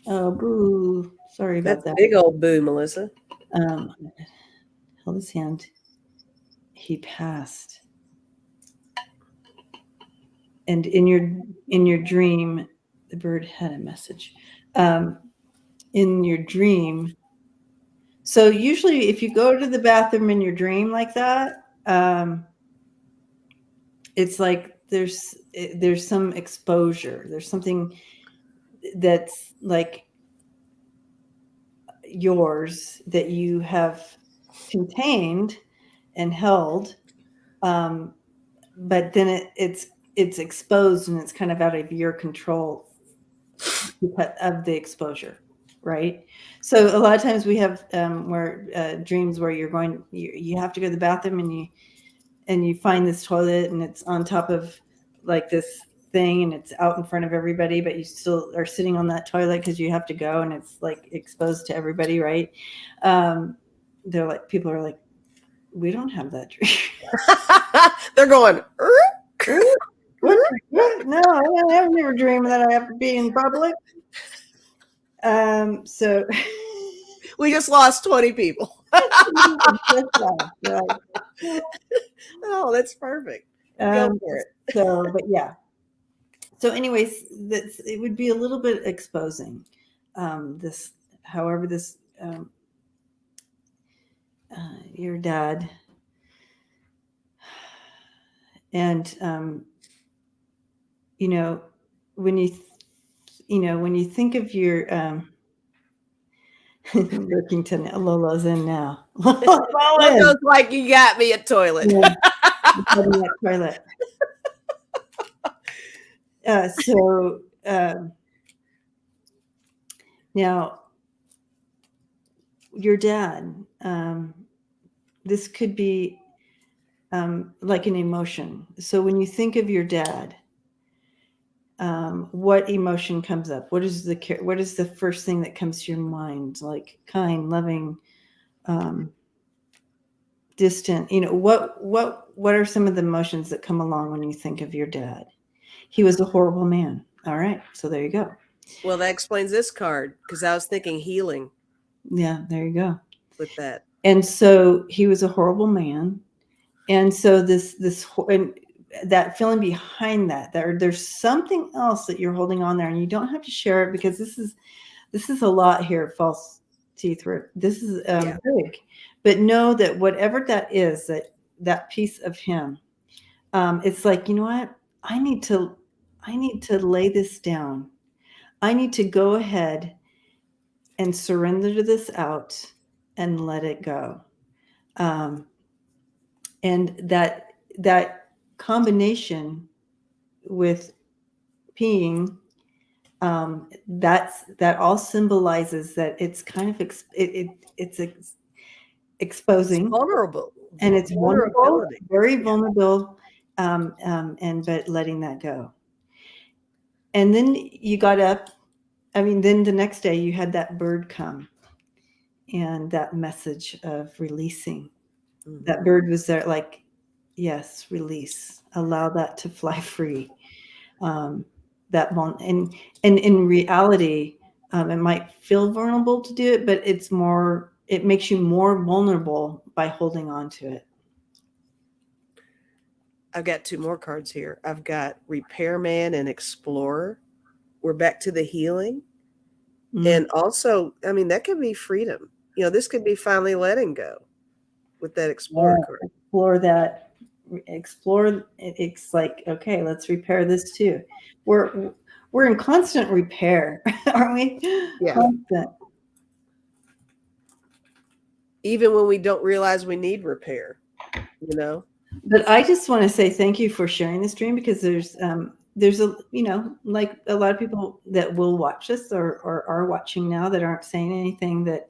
Oh, boo. Sorry about That's that. big old boo, Melissa. Held his hand. He passed. And in your dream, the bird had a message. In your dream. So usually if you go to the bathroom in your dream like that, it's like there's some exposure. There's something that's like yours that you have contained and held, but then it's exposed and it's kind of out of your control because of the exposure, right? So a lot of times we have dreams where you have to go to the bathroom and you find this toilet and it's on top of like this thing and it's out in front of everybody, but you still are sitting on that toilet because you have to go and it's like exposed to everybody, right? They're like, people are like, we don't have that dream. They're going, what? No, I have never dreamed that I have to be in public. So we just lost 20 people. Oh, that's perfect. Go for it. So, but yeah. So, anyways, it would be a little bit exposing. This, however, this your dad, and you know, when you think of your looking to Lola's in now. Lola's like, you got me a toilet. Yeah, toilet. So now your dad, this could be like an emotion. So when you think of your dad, what emotion comes up? What is the first thing that comes to your mind? Like kind, loving, distant. What are some of the emotions that come along when you think of your dad? He was a horrible man. All right, so there you go. Well, that explains this card because I was thinking healing. Yeah, there you go. With that. And so he was a horrible man. And so and that feeling behind that, there's something else that you're holding on there, and you don't have to share it because this is a lot here. False teeth root. This is big, but know that whatever that is, that piece of him, it's like, you know what? I need to lay this down. I need to go ahead and surrender this out and let it go. And that combination with peeing, that all symbolizes that it's kind of it's exposing, it's vulnerable, and it's vulnerable, very vulnerable, but letting that go. And then you got up. I mean, then the next day you had that bird come, and that message of releasing. Mm-hmm. That bird was there, like, yes, release, allow that to fly free. That and in reality, it might feel vulnerable to do it, but it makes you more vulnerable by holding on to it. I've got two more cards here. I've got Repairman and Explorer. We're back to the healing. Mm-hmm. And also, I mean, that could be freedom. This could be finally letting go with that Explorer card. Explore. It's like, okay, let's repair this too. We're in constant repair, aren't we? Yeah. Constant. Even when we don't realize we need repair, But I just want to say thank you for sharing this dream, because there's a, like a lot of people that will watch this or are watching now that aren't saying anything, that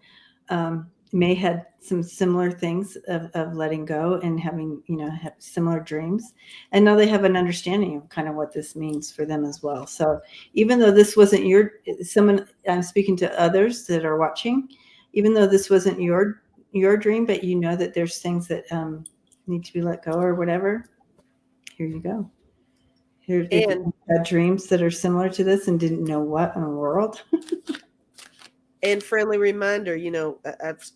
may had some similar things of letting go and having, have similar dreams. And now they have an understanding of kind of what this means for them as well. So even though this wasn't someone, I'm speaking to others that are watching, even though this wasn't your dream, but you know that there's things that need to be let go or whatever, here you go. Here, if you had dreams that are similar to this and didn't know what in the world. And friendly reminder,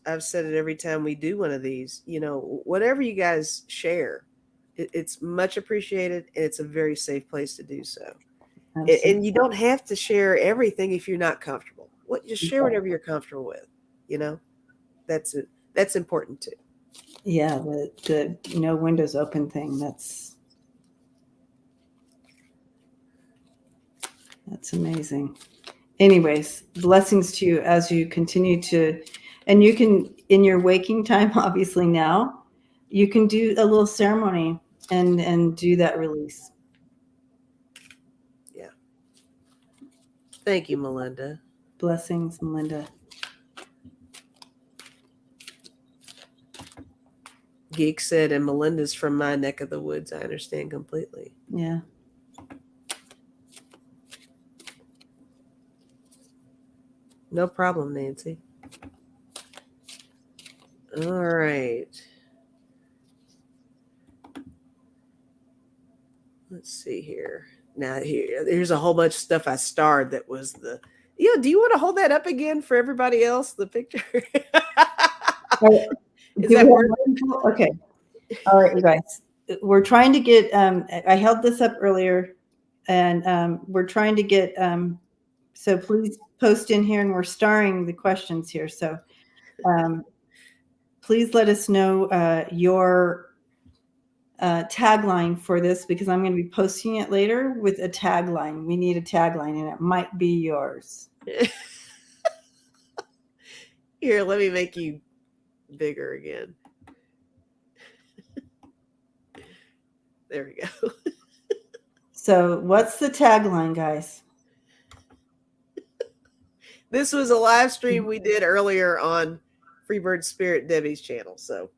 I've said it every time we do one of these, whatever you guys share, it's much appreciated, and it's a very safe place to do so. Absolutely. And you don't have to share everything if you're not comfortable. Just share whatever you're comfortable with. That's important too. Yeah, the no windows open thing. That's amazing. Anyways, blessings to you as you continue to, and you can, in your waking time, obviously now, you can do a little ceremony and do that release. Yeah. Thank you, Melinda. Blessings, Melinda. Geek said, and Melinda's from my neck of the woods. I understand completely. Yeah. No problem, Nancy. All right. Let's see here. Now here's a whole bunch of stuff I starred that was do you want to hold that up again for everybody else, the picture? Is that working? Okay. All right, you guys. We're trying to get, I held this up earlier, and we're trying to get, so please post in here, and we're starring the questions here. So please let us know your tagline for this, because I'm going to be posting it later with a tagline. We need a tagline, and it might be yours. Here, let me make you bigger again. There we go. So what's the tagline, guys? This was a live stream we did earlier on Freebird Spirit Debbie's channel. So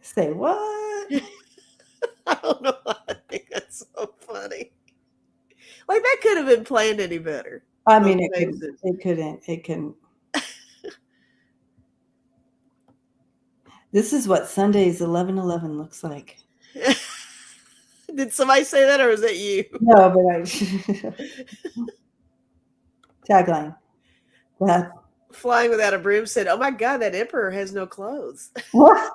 say what? I don't know. I think that's so funny. Like, that could have been planned any better. I mean, it couldn't. It can. This is what Sunday's 11:11 looks like. Did somebody say that, or was that you? No, but tagline. That. Flying Without a Broom said, "Oh my God, that emperor has no clothes." What?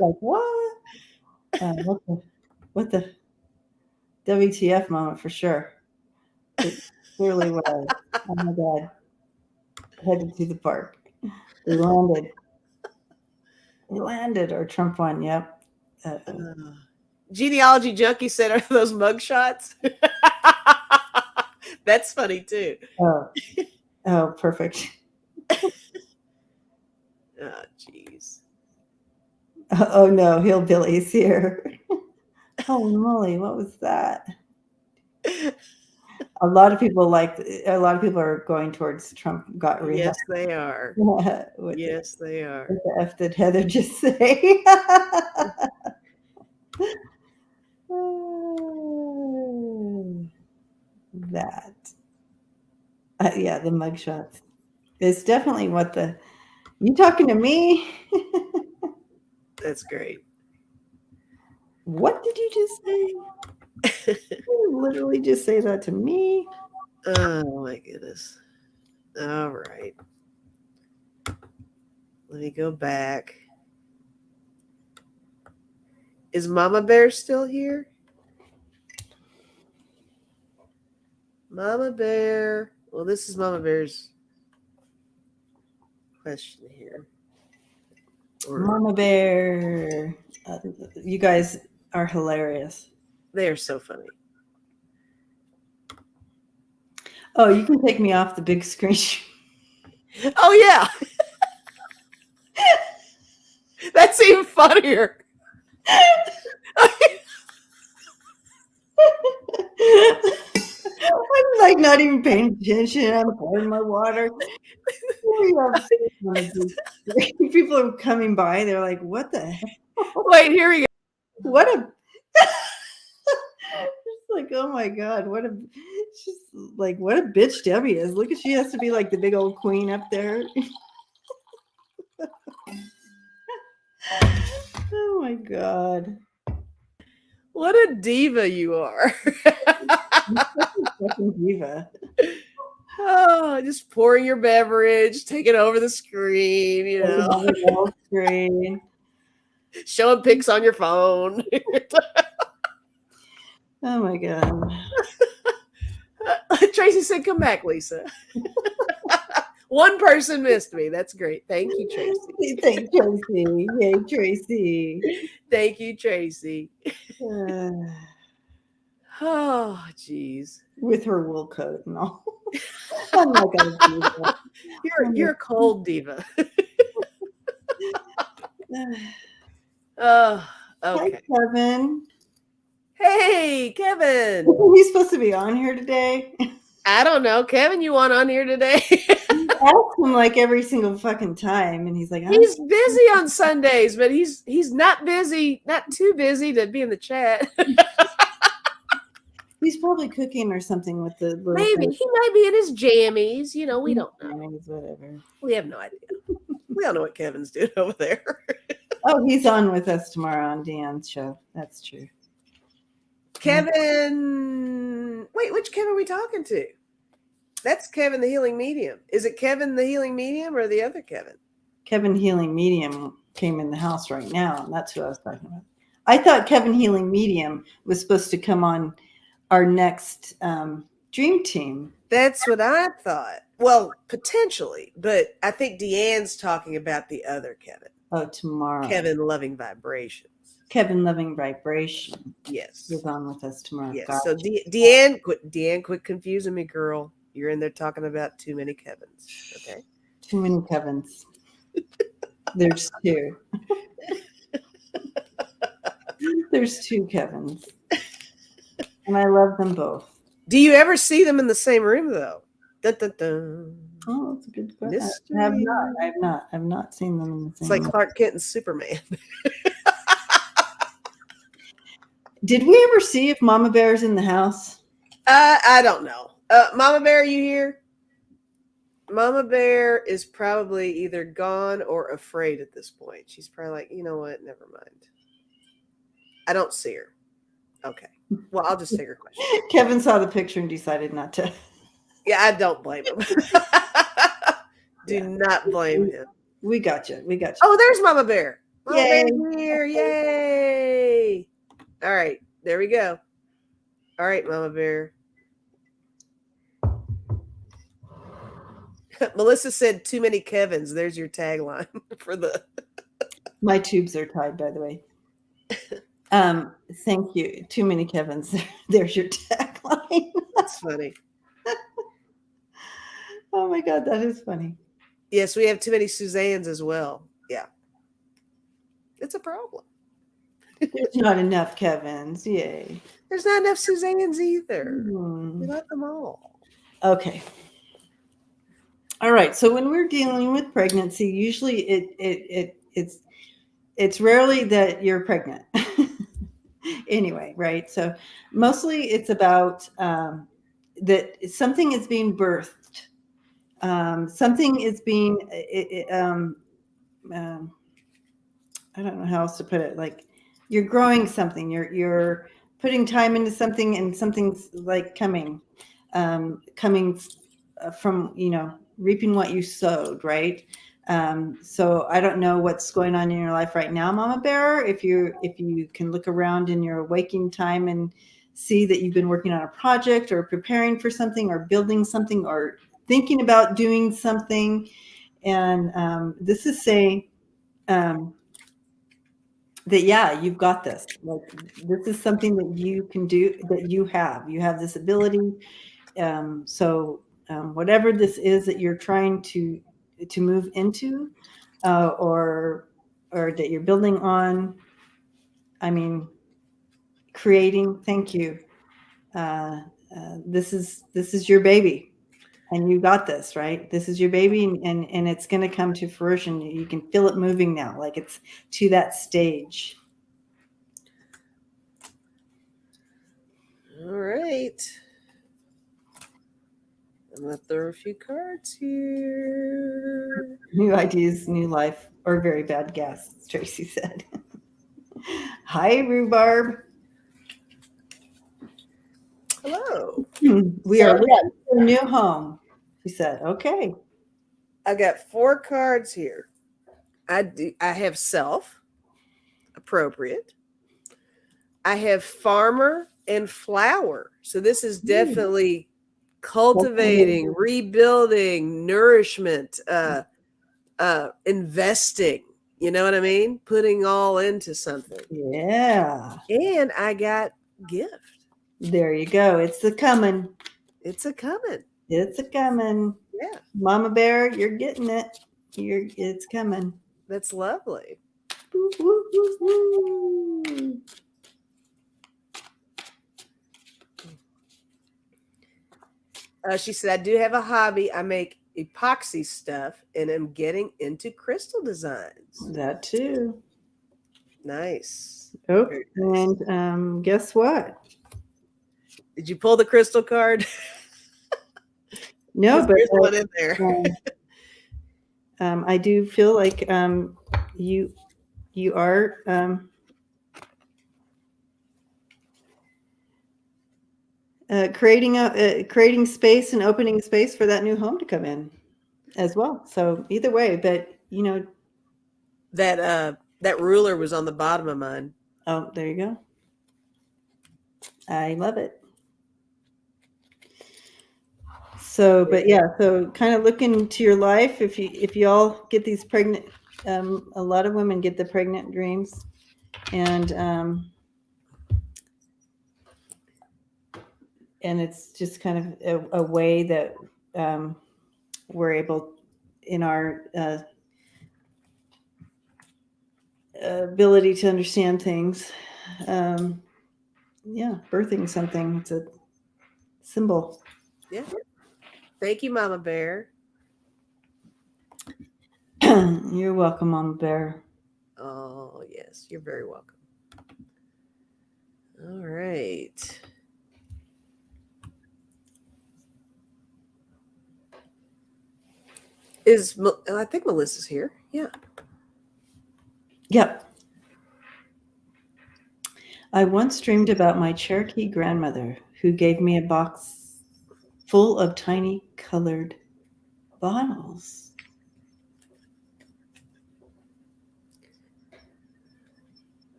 Like what? What the WTF moment for sure. It clearly was. Oh my God. Headed to the park. We landed, or Trump won. Yep. Genealogy Junkie said, "Are those mugshots?" That's funny too. Oh, perfect. Oh, jeez. Oh no, hillbillies here. Holy moly, what was that? A lot of people are going towards Trump got reelected. Yes, they are. Yes, they are. What the F did Heather just say? That. Yeah, the mugshots. It's definitely you talking to me? That's great. What did you just say? You literally just say that to me? Oh my goodness. All right. Let me go back. Is Mama Bear still here? Mama Bear. Well, this is Mama Bear's question here. Mama Bear. You guys are hilarious. They are so funny. Oh, you can take me off the big screen. Oh, yeah. That's even funnier. I'm like not even paying attention. I'm pouring my water. We have so many people are coming by. They're like, "What the hell? Wait, here we go. What a!" It's like, oh my god, what a! She's like, what a bitch Debbie is. Look at she has to be like the big old queen up there. Oh my god. What a diva you are. Fucking diva. Oh, just pouring your beverage, taking over the screen, Screen. showing pics on your phone. Oh my god. Tracy said, "Come back, Lisa." One person missed me. That's great. Thank you, Tracy. Thank Tracy. Yay, Tracy. Thank you, Tracy. Uh, Oh, jeez. with her wool coat and all. I'm not gonna do that. You're a cold diva. Uh, Oh, Hi, okay. Kevin. Hey, Kevin. He's supposed to be on here today. I don't know. Kevin, you want on here today? I ask him like every single fucking time, and he's like, He's busy on Sundays, but he's not busy, not too busy to be in the chat. he's probably cooking or something with the little Maybe thing. he might be in his jammies. We don't know. Whatever. We have no idea. We all know what Kevin's doing over there. Oh, he's on with us tomorrow on Dan's show. That's true. Kevin, wait, which Kevin are we talking to? That's Kevin the Healing Medium. Is it Kevin the Healing Medium or the other Kevin? Kevin Healing Medium came in the house right now, and that's who I was talking about. I thought Kevin Healing Medium was supposed to come on our next Dream Team. That's what I thought. Well, potentially, but I think Deanne's talking about the other Kevin. Oh, tomorrow. Kevin Loving Vibrations. Kevin Loving Vibration. Yes. Is on with us tomorrow. Yes. Gotcha. So Deanne, quit confusing me, girl. You're in there talking about too many Kevins. Okay. Too many Kevins. There's two. There's two Kevins. And I love them both. Do you ever see them in the same room though? Dun, dun, dun. Oh, that's a good question. Mystery. I have not seen them in the same It's like room. Clark Kent and Superman. Did we ever see if Mama Bear's in the house? I don't know. Mama Bear, are you here? Mama Bear is probably either gone or afraid at this point. She's probably like, you know what? Never mind. I don't see her. Okay. Well, I'll just take her question. Kevin saw the picture and decided not to. Yeah, I don't blame him. Do not blame him. We got you. Oh, there's Mama Bear. Mama Yay. Bear's here. Yay. All right. There we go. All right, Mama Bear. Melissa said too many Kevins. There's your tagline for the. My tubes are tied, by the way. Thank you. Too many Kevins. There's your tagline. That's funny. Oh my God, that is funny. Yes, we have too many Suzannes as well. Yeah. It's a problem. There's not enough Kevins. Yay. There's not enough Suzannes either. Hmm. We like them all. Okay. All right. So when we're dealing with pregnancy, usually it's rarely that you're pregnant. Anyway, right? So mostly it's about that something is being birthed. Something is being I don't know how else to put it. Like you're growing something. You're putting time into something, and something's like coming from reaping what you sowed, right? So I don't know what's going on in your life right now, Mama Bear. If you can look around in your waking time and see that you've been working on a project or preparing for something or building something or thinking about doing something, and this is saying that you've got this. Like this is something that you can do, that you have this ability. So whatever this is that you're trying to move into, or that you're building on, I mean, creating. Thank you. this is your baby, and you got this, right? This is your baby, and it's going to come to fruition. You can feel it moving now, like it's to that stage. All right. I'm going to throw a few cards here. New ideas, new life, or very bad guests, Tracy said. Hi, Rhubarb. Hello. We are looking for a new home, she said. Okay. I got 4 cards here. I have self, appropriate. I have farmer and flower. So this is definitely cultivating, rebuilding, nourishment, investing. You know what I mean? Putting all into something. Yeah. And I got gift. There you go. It's a coming. It's a coming. It's a coming. Yeah. Mama Bear, you're getting it. It's coming. That's lovely. Woo, woo, woo, woo. She said, I do have a hobby. I make epoxy stuff and am getting into crystal designs. That too. Nice. Oh, Very nice. and guess what? Did you pull the crystal card? No, but there's one in there. I do feel like you are creating space and opening space for that new home to come in as well. So either way, but you know, that ruler was on the bottom of mine. Oh, there you go. I love it. So, but yeah, so kind of look into your life. If you all get these pregnant, a lot of women get the pregnant dreams, and it's just kind of a way that we're able, in our ability to understand things. Yeah, birthing something. It's a symbol. Yeah. Thank you, Mama Bear. You're welcome, Mama Bear. Oh, yes. You're very welcome. All right. I think Melissa's here. Yeah. Yep. I once dreamed about my Cherokee grandmother who gave me a box full of tiny colored bottles.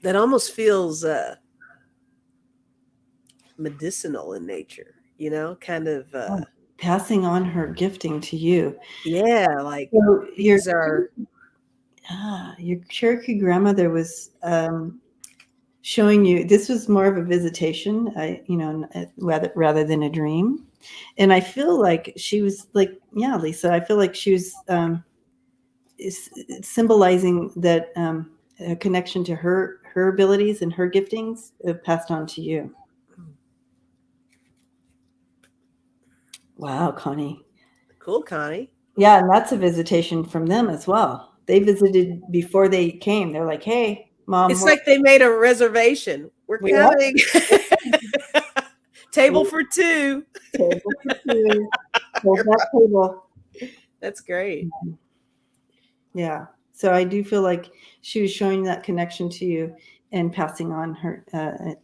That almost feels medicinal in nature, you know, kind of passing on her gifting to you. Yeah, like so these are your Cherokee grandmother was showing you, this was more of a visitation, rather than a dream. And I feel like she was like, yeah, Lisa, I feel like she was symbolizing that a connection to her abilities and her giftings passed on to you. Wow, Connie. Cool, Connie. Yeah, and that's a visitation from them as well. They visited before they came. They're like, hey, Mom. It's like they made a reservation. We're coming. Table for 2. Table for 2. Hold that table. That's great. Yeah. So I do feel like she was showing that connection to you and passing on her,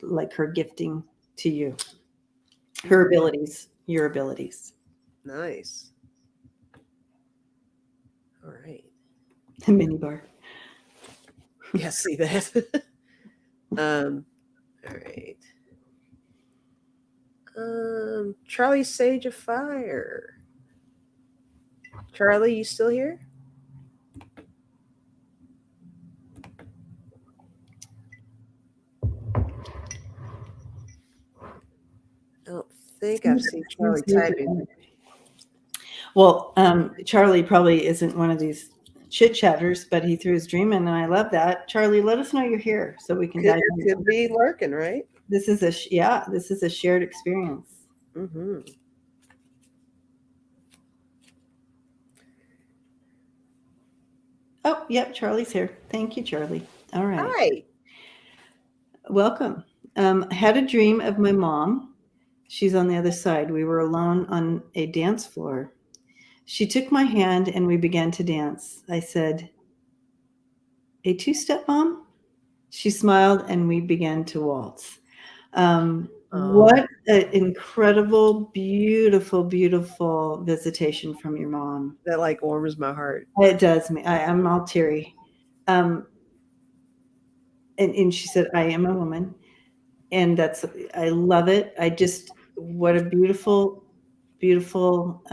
like her gifting to you, her abilities, your abilities. Nice. All right. The mini bar. Yeah, see that. All right. Charlie Sage of Fire. Charlie, you still here? I don't think I've seen Charlie typing. Well, Charlie probably isn't one of these chit chatters, but he threw his dream in, and I love that. Charlie, let us know you're here so we can dive in. Could be lurking, right? This is a shared experience. Mm-hmm. Oh, yep, Charlie's here. Thank you, Charlie. All right. Hi. Welcome. I had a dream of my mom. She's on the other side. We were alone on a dance floor. She took my hand and we began to dance. I said, "A two-step, Mom?" She smiled and we began to waltz. What an incredible, beautiful, beautiful visitation from your mom. That like warms my heart. It does me. I'm all teary. And she said, "I am a woman." And I love it. What a beautiful, beautiful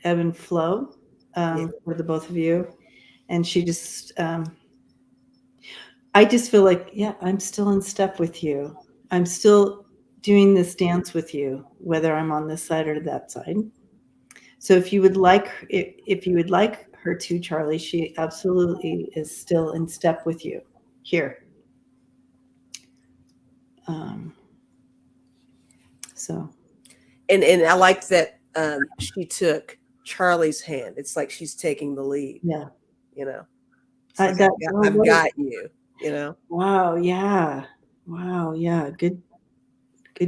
ebb and flow Yeah. for the both of you. And I just feel like, yeah, I'm still in step with you. I'm still doing this dance with you, whether I'm on this side or that side. So if you would like her to, Charlie, she absolutely is still in step with you here. So. And I like that she took Charlie's hand. It's like she's taking the lead. Yeah. You know, like I've got you. You know. Wow. Yeah. Wow. Yeah. Good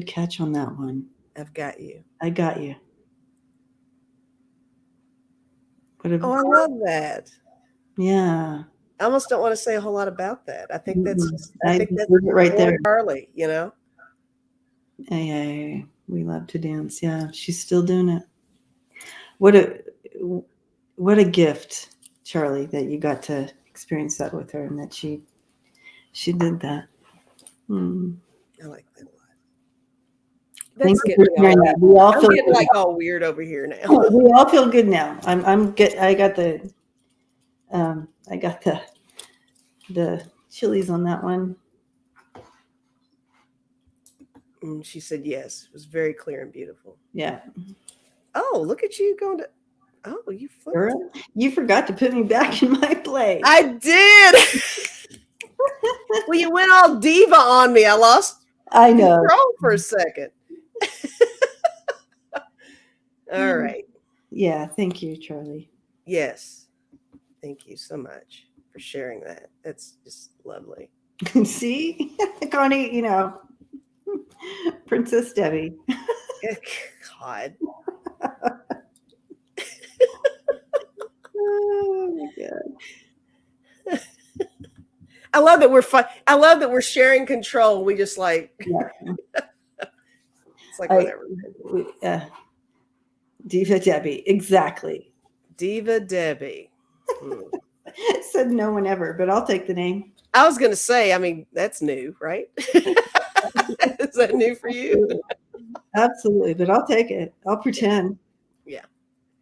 catch on that one. I've got you. I got you. I love that. Yeah. I almost don't want to say a whole lot about that. I think that's right there, Charlie. You know. Hey, we love to dance. Yeah, she's still doing it. What a gift, Charlie, that you got to experience that with her, and that she did that. I like that a lot. That's getting getting all weird over here now. We all feel good now. I'm good. I got the chilies on that one. She said yes. It was very clear and beautiful. Yeah. Oh, look at you going to. Oh, you Girl, you forgot to put me back in my place. I did. Well, you went all diva on me. I lost. I know. Control for a second. All right. Yeah. Thank you, Charlie. Yes. Thank you so much for sharing that. That's just lovely. See, Connie, Princess Debbie. God. Oh my God. I love that we're I love that we're sharing control. We just like it's like whatever. Diva Debbie, exactly. Diva Debbie. Said no one ever, but I'll take the name. I was gonna say, I mean, that's new, right? Is that new for you? Absolutely, but I'll take it. I'll pretend. Yeah.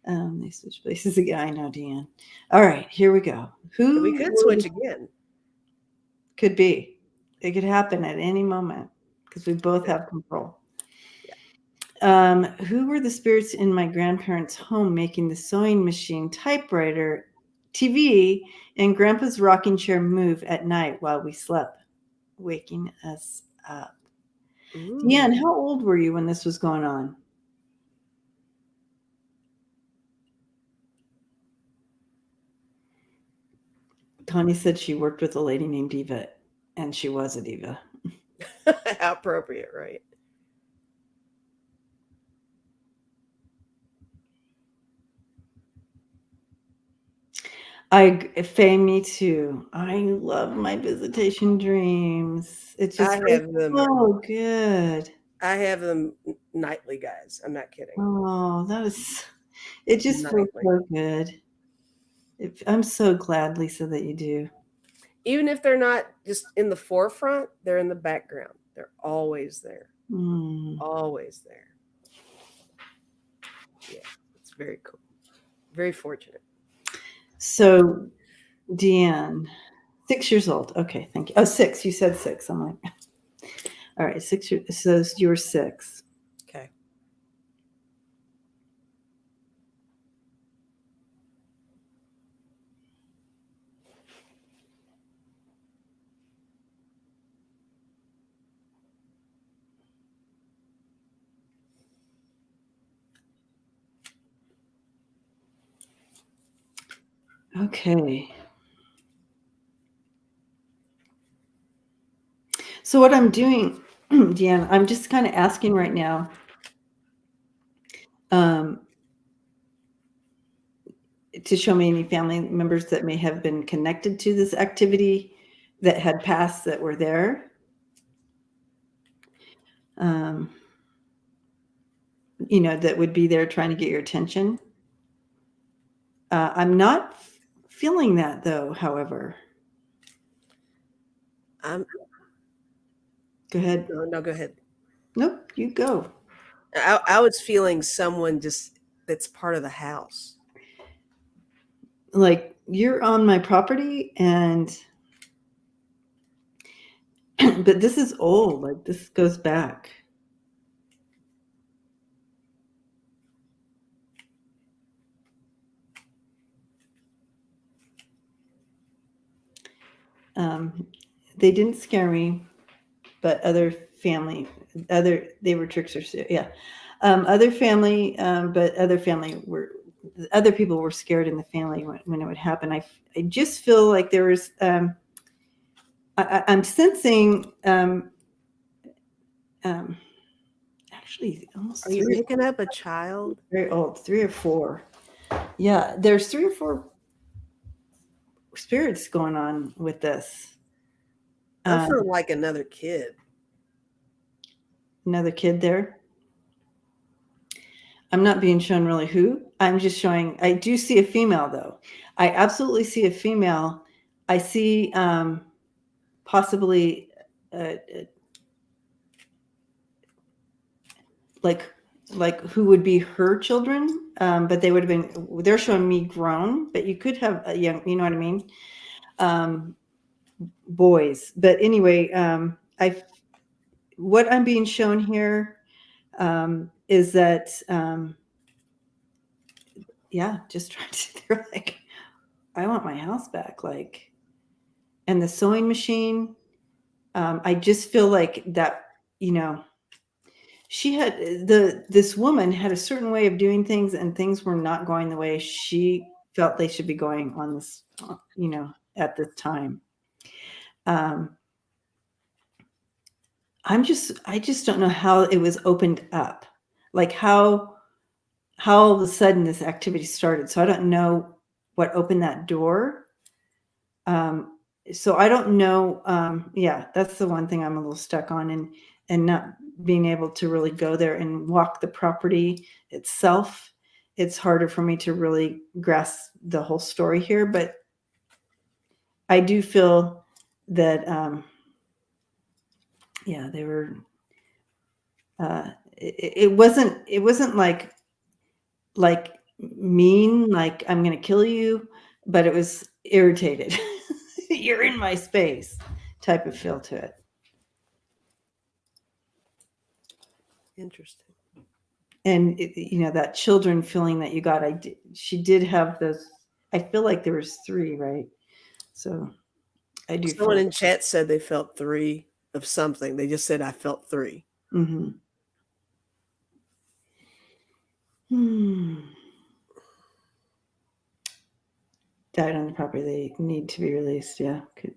They switch places again. I know, Deanne. All right, here we go. We could switch again. Could be. It could happen at any moment because we both have control. Yeah. Who were the spirits in my grandparents' home making the sewing machine, typewriter, TV, and Grandpa's rocking chair move at night while we slept, waking us up? Deanne, how old were you when this was going on? Connie said she worked with a lady named Diva, and she was a diva. How appropriate, right? Faye, me too. I love my visitation dreams. It's just so good. I have them nightly, guys. I'm not kidding. Oh, it just feels so good. I'm so glad, Lisa, that you do. Even if they're not just in the forefront, they're in the background. They're always there. Always there. Yeah, it's very cool. Very fortunate. So, Deanne, 6 years old. Okay, thank you. Oh, 6. You said 6. I'm like, all right, 6 years. So you're 6. Okay. Okay. So what I'm doing, Deanne, I'm just kind of asking right now, um, to show me any family members that may have been connected to this activity that had passed that were there. Um, that would be there trying to get your attention. I'm not feeling that though, however. I'm Go ahead. no, go ahead. Nope, you go. I was feeling someone just that's part of the house. Like you're on my property and but this is old, like this goes back. They didn't scare me, but they were tricksters. Yeah. Other family, but other people were scared in the family when it would happen. I just feel like there was, I'm sensing, actually almost Are you three, picking up a child? very old, 3 or 4. Yeah. There's 3 or 4 spirits going on with this. I feel like another kid. Another kid there. I'm not being shown really who. I'm just showing. I do see a female though. I absolutely see a female. I see possibly uh, like who would be her children, but they would have been. They're showing me grown, but you could have a young. You know what I mean? Boys. But anyway, what I'm being shown here is that. Yeah, just trying to. They're like, I want my house back. Like, and the sewing machine. I just feel like that, she had this woman had a certain way of doing things, and things were not going the way she felt they should be going on this, at this time. Um, I just don't know how it was opened up, like how all of a sudden this activity started. So I don't know what opened that door. So I don't know. Yeah, that's the one thing I'm a little stuck on, and not being able to really go there and walk the property itself. It's harder for me to really grasp the whole story here, but I do feel that, yeah, they were. It wasn't like mean, like I'm going to kill you, but it was irritated. You're in my space type of feel to it. Interesting. And that children feeling that you got, she did have those. I feel like there was 3, right? So I do Someone feel. in chat said they felt 3 of something. They just said I felt 3. Mm-hmm. Died on the property. They need to be released. Yeah. Could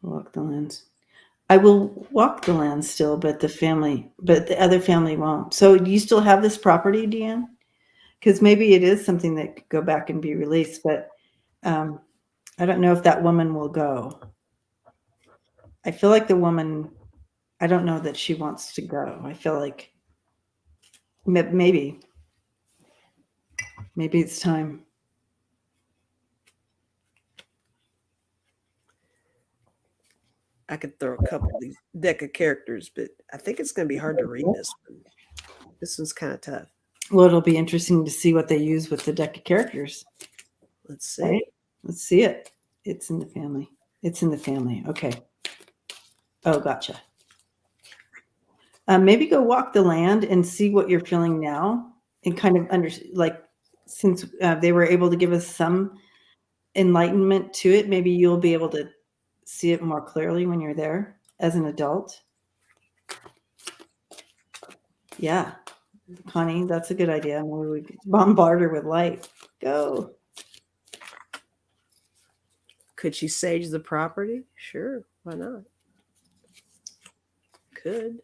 walk the lands. I will walk the land still, but the other family won't. So do you still have this property, Deanne? Because maybe it is something that could go back and be released, but I don't know if that woman will go. I feel like the woman, I don't know that she wants to go. I feel like maybe it's time. I could throw a couple of these deck of characters, but I think it's going to be hard to read this one. This one's kind of tough. Well, it'll be interesting to see what they use with the deck of characters. Let's see. Right? Let's see it. It's in the family. It's in the family. Okay. Oh, gotcha. Maybe go walk the land and see what you're feeling now, and kind of since they were able to give us some enlightenment to it, maybe you'll be able to see it more clearly when you're there as an adult. Yeah, Connie, that's a good idea. Maybe we could bombard her with light. Go. Could she sage the property? Sure, why not? Could.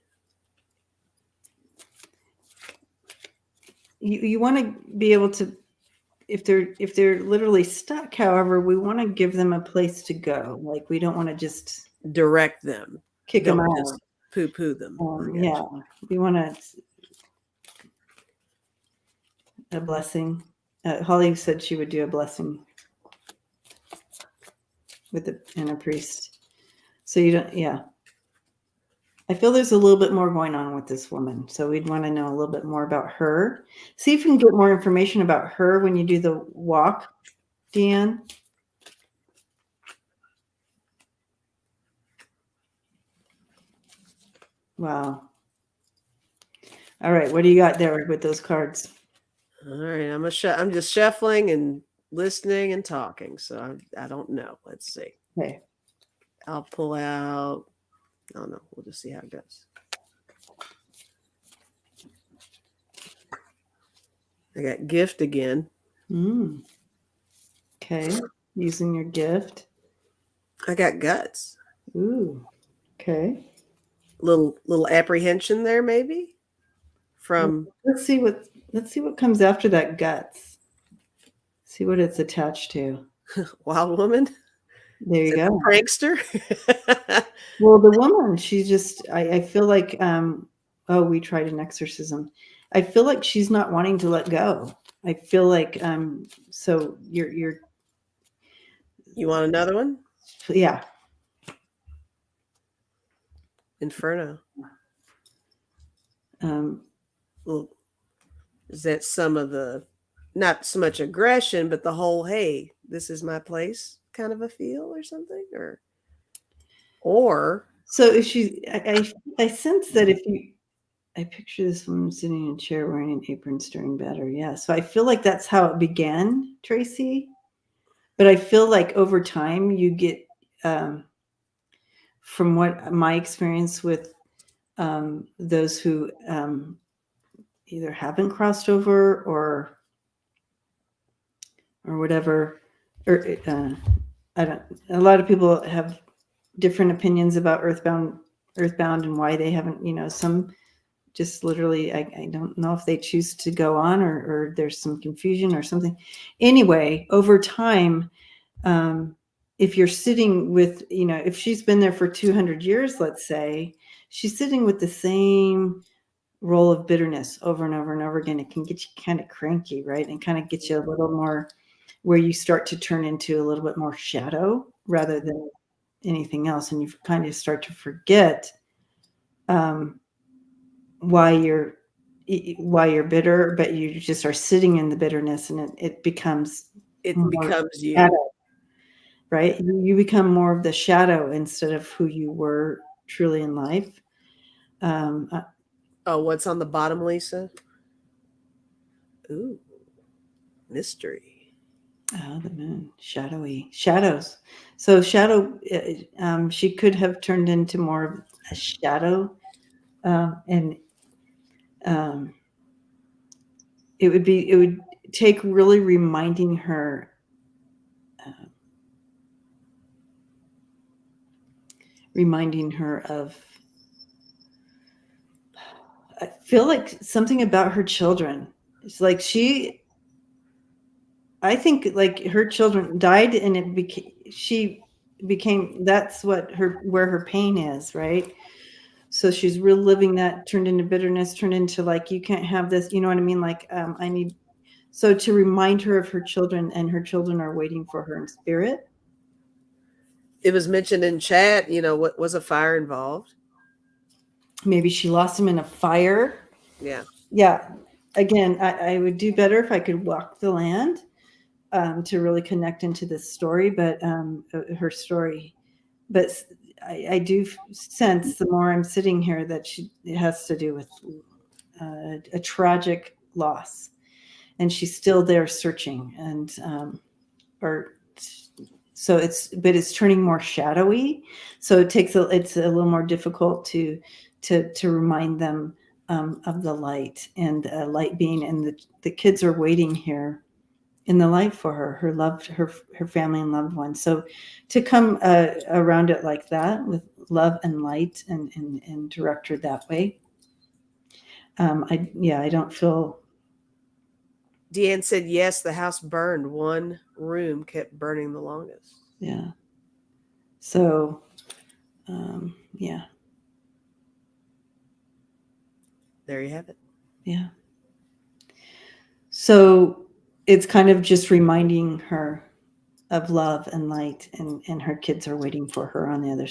You want to be able to, if they're literally stuck, however, we want to give them a place to go. Like, we don't want to just Direct them. kick them Don't out. just poo-poo them. Yeah, we want a blessing. Holly said she would do a blessing with and a priest. So you don't, yeah. I feel there's a little bit more going on with this woman. So we'd want to know a little bit more about her. See if you can get more information about her when you do the walk, Deanne. Wow. All right. What do you got there with those cards? All right. I'm just shuffling and listening and talking. So I don't know. Let's see. Okay. I'll pull out. Oh no, we'll just see how it goes. I got gift again. Okay. Using your gift. I got guts. Ooh. Okay. Little apprehension there, maybe. From let's see what comes after that guts. See what it's attached to. Wild woman. There you go. Prankster. Well, the woman, she's just, I feel like, we tried an exorcism. I feel like she's not wanting to let go. I feel like, so you're. You want another one? Yeah. Inferno. Well, is that some of the, not so much aggression, but the whole, hey, this is my place kind of a feel or something? Or so if she, I sense that I picture this woman sitting in a chair wearing an apron stirring batter. Yeah. So I feel like that's how it began, Tracy. But I feel like over time you get, from what my experience with those who either haven't crossed over or whatever, or I don't. A lot of people have different opinions about Earthbound, and why they haven't. Some just literally, I don't know if they choose to go on or there's some confusion or something. Anyway, over time, if you're sitting with, if she's been there for 200 years, let's say, she's sitting with the same role of bitterness over and over and over again. It can get you kind of cranky, right? And kind of get you a little more where you start to turn into a little bit more shadow rather than anything else. And you kind of start to forget why you're bitter, but you just are sitting in the bitterness, and it becomes you. Shadow, right? You become more of the shadow instead of who you were truly in life. What's on the bottom, Lisa? Ooh, mystery. Oh, the moon, shadows. So shadow, she could have turned into more of a shadow, and it would take really reminding her. Of, I feel like something about her children. It's like I think like her children died, and she became, that's where her pain is, right? So she's reliving that, turned into bitterness, turned into like, you can't have this, you know what I mean? Like, so to remind her of her children, and her children are waiting for her in spirit. It was mentioned in chat, what was a fire involved? Maybe she lost him in a fire. Yeah. Yeah. Again, I would do better if I could walk the land to really connect into this story, but her story. But I do sense, the more I'm sitting here, that it has to do with a tragic loss, and she's still there searching, and so it's turning more shadowy. So it's a little more difficult to remind them of the light, and light being, and the kids are waiting here in the light for her her family and loved ones. So to come around it like that with love and light and direct her that way. I don't feel. Deanne said, yes, the house burned. One room kept burning the longest. Yeah. So, yeah. There you have it. Yeah. So it's kind of just reminding her of love and light, and her kids are waiting for her on the other,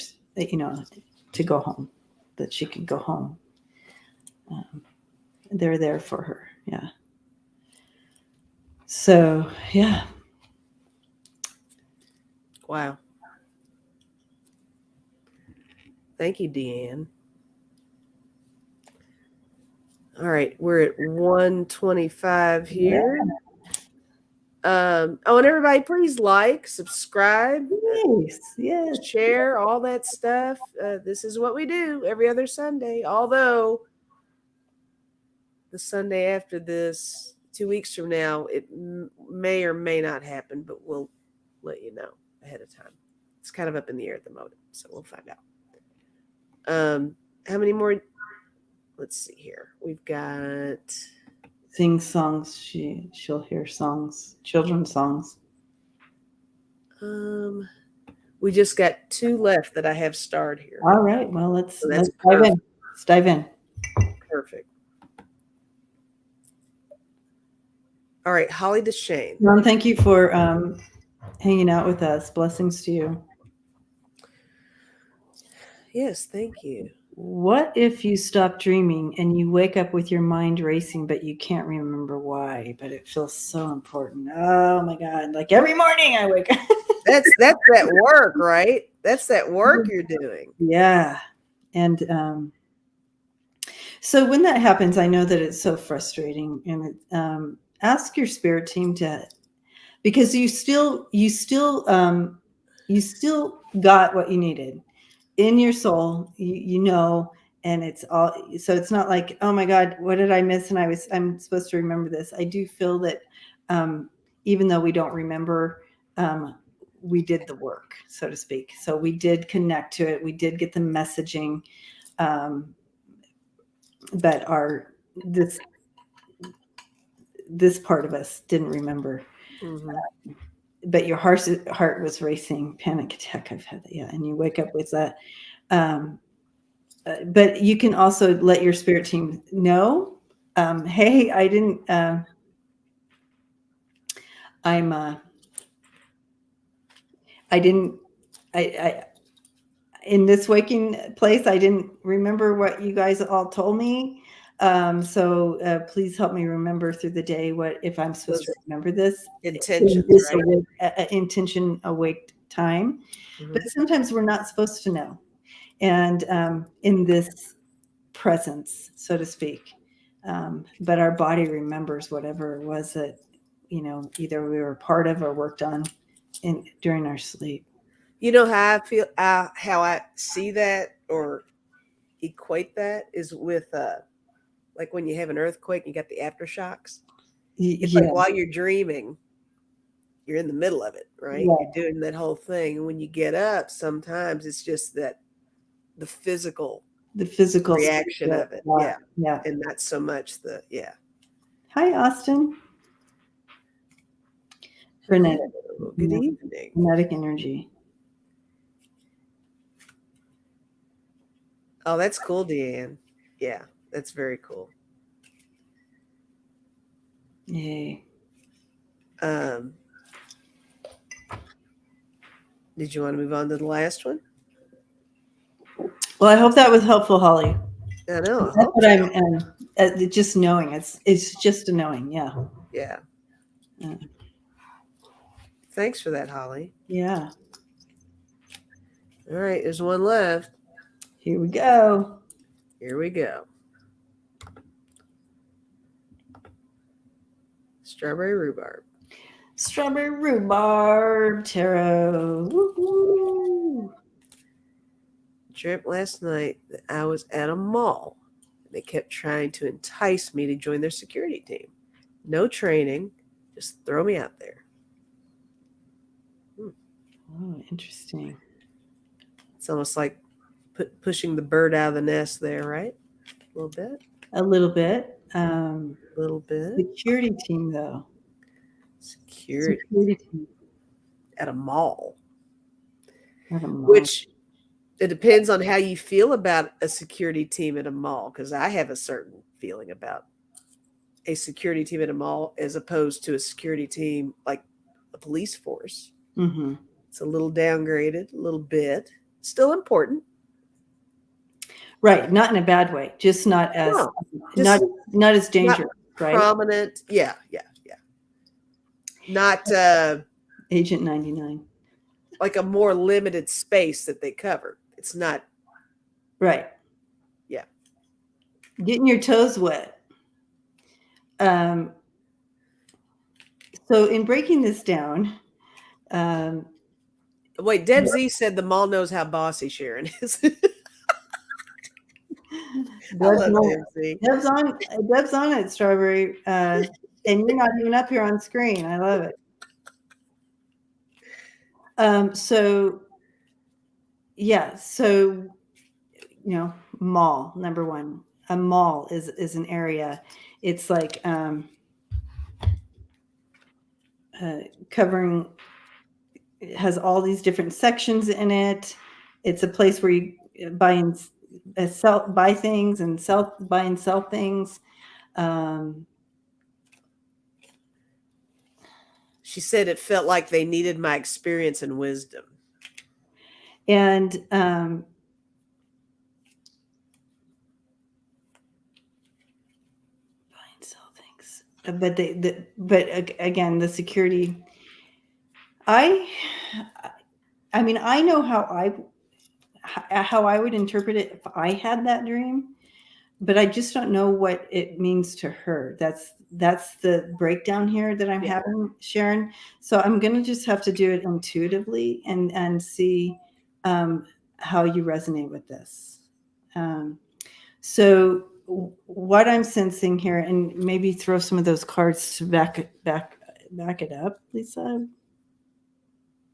to go home, that she can go home. They're there for her. Yeah. So, yeah. Wow. Thank you, Deanne. All right, we're at 125 here. And everybody, please like, subscribe, Yes. share, all that stuff. This is what we do every other Sunday. Although the Sunday after this, 2 weeks from now, it may or may not happen, but we'll let you know ahead of time. It's kind of up in the air at the moment, so we'll find out. How many more? Let's see here. We've got Sing songs. She'll hear songs, children's songs. we just got 2 left that I have starred here. All right. Well, let's So that's dive in. Let's dive in. Perfect. All right, Holly DeShane. Ron, thank you for hanging out with us. Blessings to you. Yes, thank you. What if you stop dreaming and you wake up with your mind racing, but you can't remember why, but it feels so important? Oh my God. Like every morning I wake up. That's that work, right? That's that work you're doing. Yeah. And so when that happens, I know that it's so frustrating. And ask your spirit team because you still got what you needed in your soul, and it's all, so it's not like, oh my God, what did I miss? And I'm supposed to remember this. I do feel that even though we don't remember, we did the work, so to speak. So we did connect to it. We did get the messaging, but this part of us didn't remember. Mm-hmm. But your heart was racing, panic attack. I've had that, yeah. And you wake up with that. But you can also let your spirit team know, hey, I didn't. I didn't. I in this waking place, I didn't remember what you guys all told me. So please help me remember through the day what if I'm supposed to remember this Intentions, this right? intention awake time. Mm-hmm. But sometimes we're not supposed to know, and in this presence, so to speak. But our body remembers whatever it was that either we were part of or worked on during our sleep. You know how I feel, how I see that or equate that is with like when you have an earthquake, you got the aftershocks. It's like while you're dreaming, you're in the middle of it, right? Yeah. You're doing that whole thing, and when you get up, sometimes it's just that the physical reaction of it, yeah, and not so much Hi, Austin. Frenetic. Good evening. Frenetic energy. Oh, that's cool, Deanne. Yeah, that's very cool. Yay. Did you want to move on to the last one? Well, I hope that was helpful, Holly. I know. That's what I'm just knowing. It's just a knowing. Yeah. Yeah. Thanks for that, Holly. Yeah. All right, there's one left. Here we go. Here we go. Strawberry rhubarb. Strawberry rhubarb tarot. Woo-hoo. Dreamt last night that I was at a mall. They kept trying to entice me to join their security team. No training, Just throw me out there. Oh, interesting. It's almost like pushing the bird out of the nest there, right? A little bit. A little bit. A little bit. Security team, though. Security team at a mall, at a mall. which it depends on how you feel about a security team at a mall, because I have a certain feeling about a security team at a mall as opposed to a security team like a police force. Mm-hmm. It's a little downgraded, a little bit. Still important. Right, not in a bad way, just not as No, not just not as dangerous, right? prominent. Yeah. Not Agent 99. like a more limited space that they cover. It's not. Right. Yeah. Getting your toes wet. So in breaking this down, Wait, Deb Z said the mall knows how bossy Sharon is. I love Deb Z. Deb's on it, Strawberry, and you're not even up here on screen. I love it. So yeah, so mall, number one. A mall is an area. It's like covering. It has all these different sections in it. It's a place where you buy things and buy and sell things. She said it felt like they needed my experience and wisdom. And buy and sell things. But again, the security. I mean, I know how I would interpret it if I had that dream, but I just don't know what it means to her. That's the breakdown here that I'm having, Sharon. So I'm going to just have to do it intuitively and see how you resonate with this. So what I'm sensing here, and maybe throw some of those cards to back it up, Lisa.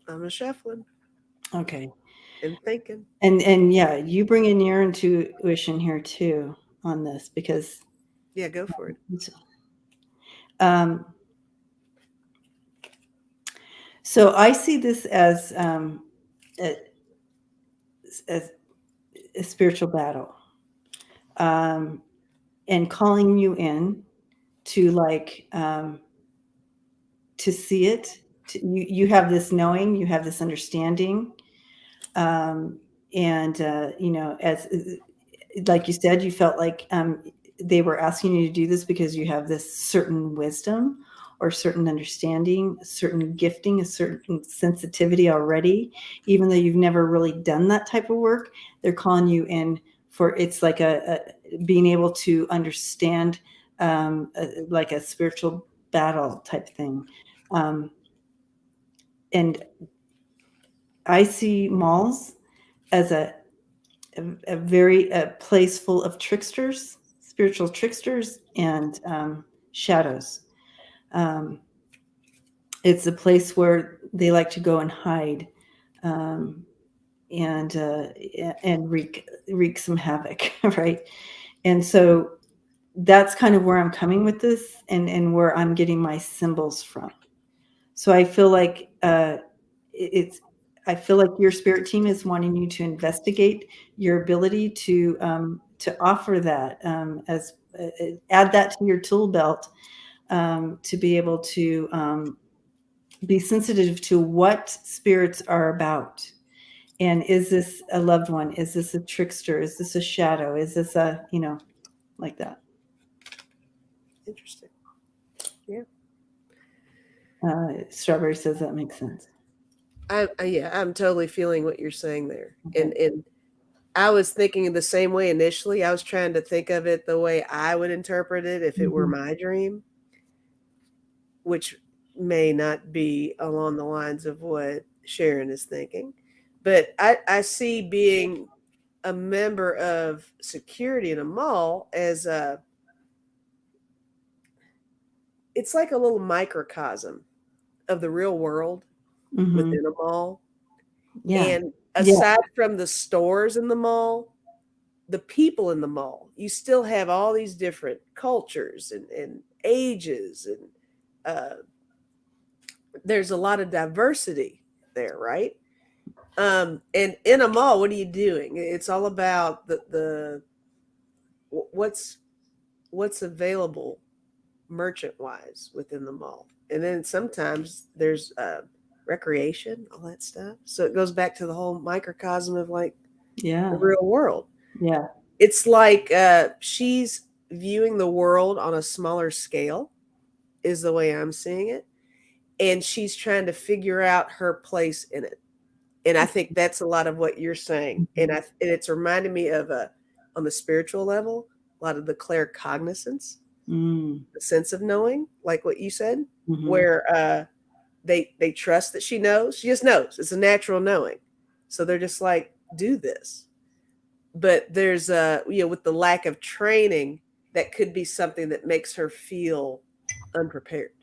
I'm a shuffling. Okay. And thinking. And yeah, you bring in your intuition here too on this, because yeah, go for it. So I see this as a spiritual battle, and calling you in to to see it. You have this knowing, you have this understanding, and as like you said, you felt like they were asking you to do this because you have this certain wisdom or certain understanding, a certain gifting, a certain sensitivity already, even though you've never really done that type of work. They're calling you in for, it's like a being able to understand, like a spiritual battle type thing. And I see malls as a very place full of tricksters, spiritual tricksters, and shadows. It's a place where they like to go and hide, and wreak some havoc, right? And so that's kind of where I'm coming with this, and where I'm getting my symbols from. So I feel like I feel like your spirit team is wanting you to investigate your ability to offer that, as add that to your tool belt, to be able to be sensitive to what spirits are about. And is this a loved one? Is this a trickster? Is this a shadow? Is this a, like that? Interesting. Yeah. Strawberry says that makes sense. I'm totally feeling what you're saying there. Okay. And I was thinking the same way initially. I was trying to think of it the way I would interpret it if it were my dream, which may not be along the lines of what Sharon is thinking. But I see being a member of security in a mall as it's like a little microcosm of the real world within a mall. Yeah. And Yeah. aside from the stores in the mall, the people in the mall, you still have all these different cultures and ages, and there's a lot of diversity there, right? And in a mall, what are you doing? It's all about the what's available merchant wise within the mall, and then sometimes there's recreation, all that stuff. So it goes back to the whole microcosm of like Yeah. the real world. Yeah. It's like she's viewing the world on a smaller scale, is the way I'm seeing it, and she's trying to figure out her place in it. And I think that's a lot of what you're saying. And it's reminding me of on the spiritual level, a lot of the claircognizance, the sense of knowing, like what you said, where they trust that she knows. She just knows. It's a natural knowing. So they're just like, do this. But there's with the lack of training, that could be something that makes her feel unprepared.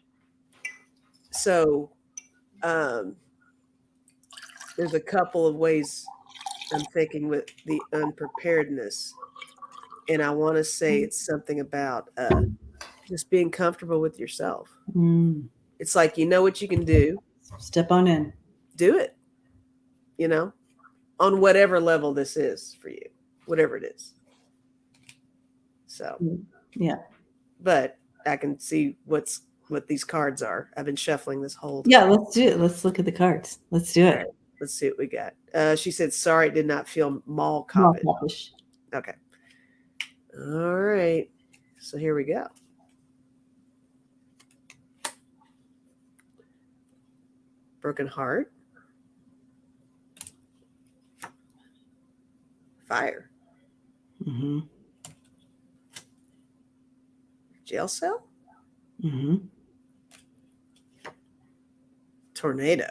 So there's a couple of ways I'm thinking with the unpreparedness. And I want to say it's something about just being comfortable with yourself. It's like, you know what you can do. Step on in. Do it, on whatever level this is for you, whatever it is. So, yeah. But I can see what these cards are. I've been shuffling this whole time. Yeah, let's do it. Let's look at the cards. Let's do it. Right, let's see what we got. She said, sorry, did not feel mall coppish. Okay. All right. So here we go. Broken heart. Fire. Jail cell. Tornado.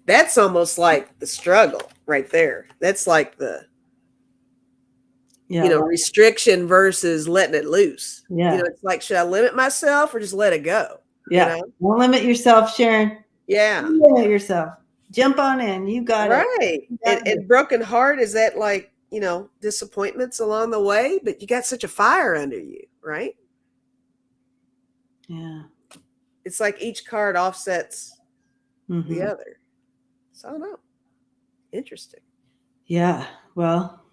That's almost like the struggle right there. That's like the restriction versus letting it loose. Yeah. It's like, should I limit myself or just let it go? Yeah. Don't limit yourself, Sharon. Yeah. Don't limit yourself. Jump on in. You got it. Right. And broken heart, is that like, disappointments along the way, but you got such a fire under you, right? Yeah. It's like each card offsets the other. So I don't know. Interesting. Yeah. Well,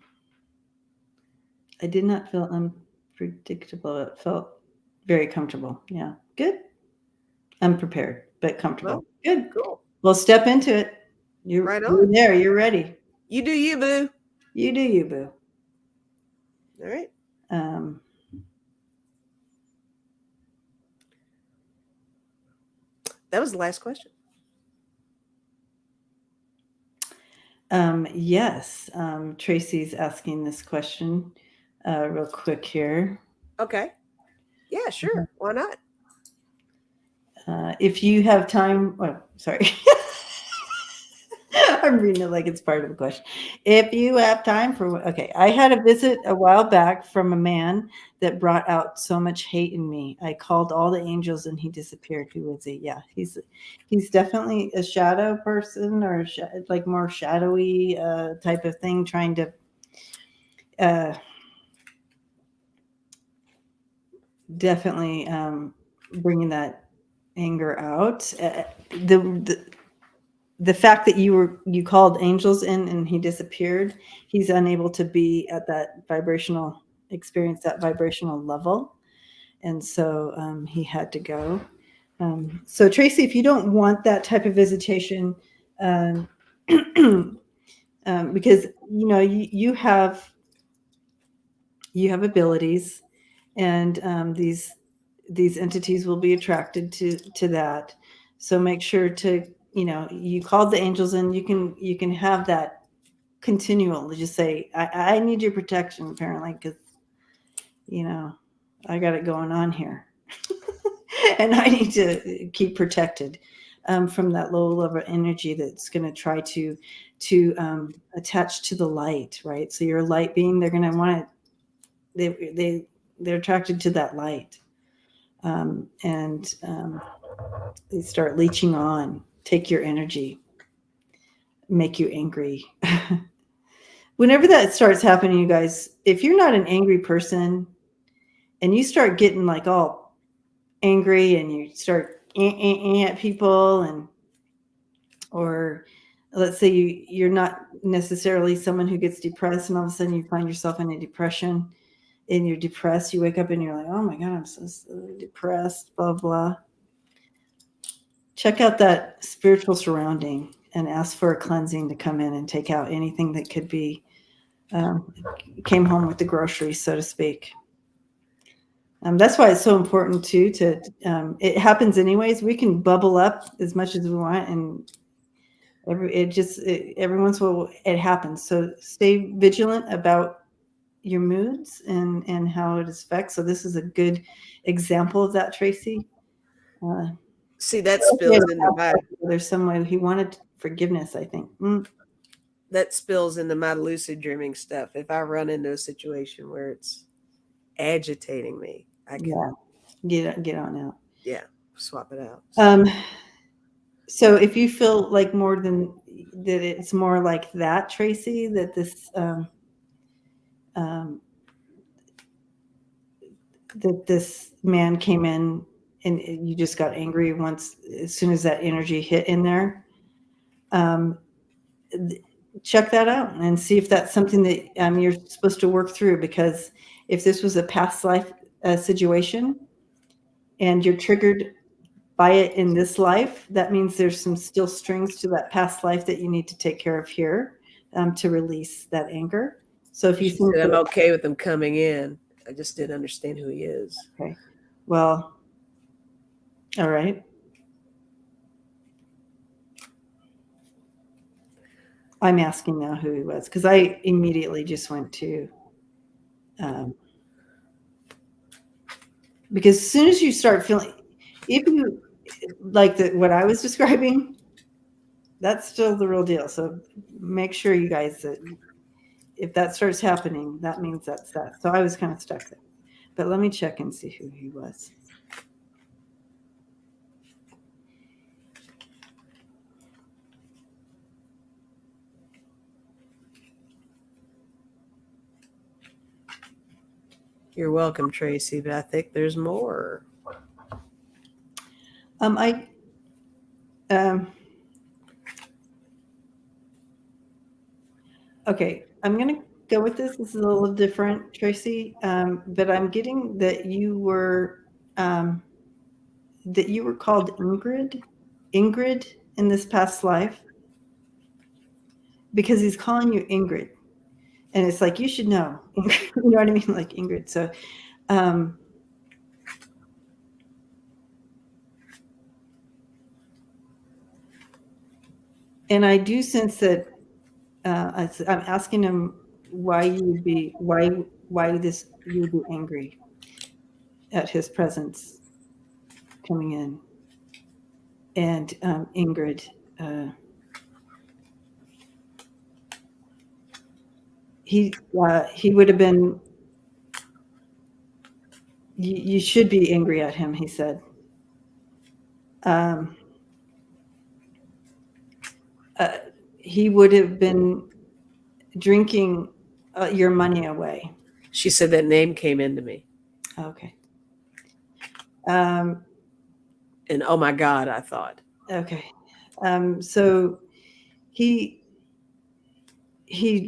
I did not feel unpredictable. It felt very comfortable. Yeah. Good. Unprepared, but comfortable. Well, good. Cool. Well, step into it. You're there. You're ready. You do you, boo. You do you, boo. All right. That was the last question. Yes. Tracy's asking this question real quick here. Okay. Yeah, sure. Why not? If you have time, sorry. I'm reading it like it's part of the question. If you have time I had a visit a while back from a man that brought out so much hate in me. I called all the angels and he disappeared. Who was he? Yeah, he's definitely a shadow person, or like more shadowy type of thing, trying to definitely bringing that anger out. The fact that you called angels in and he disappeared, he's unable to be at that vibrational experience, that vibrational level. And so he had to go. So Tracy, if you don't want that type of visitation, because you have abilities, and these entities will be attracted to that. So make sure to, you called the angels, and you can have that continual. Just say, I need your protection, apparently, because I got it going on here. And I need to keep protected from that low level energy that's going to try to attach to the light, right? So you're a light being. They're going to want it. They're attracted to that light. and they start leeching on, take your energy, make you angry. Whenever that starts happening, you guys, if you're not an angry person and you start getting like all angry and you start at people, and or let's say you're not necessarily someone who gets depressed and all of a sudden you find yourself in a depression and you're depressed, you wake up and you're like, oh my God, I'm so depressed, blah, blah. Check out that spiritual surrounding and ask for a cleansing to come in and take out anything that could be came home with the groceries, so to speak. That's why it's so important too to it happens anyways. We can bubble up as much as we want, and every once in a while it happens. So stay vigilant about your moods and how it affects. So this is a good example of that, Tracy. See, that spills into my There's some way he wanted forgiveness, I think. that spills into my lucid dreaming stuff. If I run into a situation where it's agitating me, I can get on out. Yeah, swap it out. So if you feel like more than that, it's more like that, Tracy, that this that this man came in and you just got angry once as soon as that energy hit in there. Check that out and see if that's something that you're supposed to work through, because if this was a past life situation and you're triggered by it in this life, that means there's some still strings to that past life that you need to take care of here to release that anger. So if you think I'm okay with him coming in, I just didn't understand who he is. Okay. Well, all right. I'm asking now who he was, because I immediately just went to because as soon as you start feeling, if you like what I was describing, that's still the real deal. So make sure you guys that if that starts happening, that means that's that. So I was kind of stuck there, but let me check and see who he was. You're welcome, Tracy, but I think there's more. Okay, I'm going to go with this. This is a little different, Tracy, but I'm getting that you were called Ingrid in this past life, because he's calling you Ingrid, and it's like you should know, you know what I mean, like Ingrid. So, and I do sense that I'm asking him why you would be you would be angry at his presence coming in, and Ingrid. He would have been. You should be angry at him, he said. He would have been drinking your money away. She said that name came into me. Okay. And oh my God, I thought. Okay. So he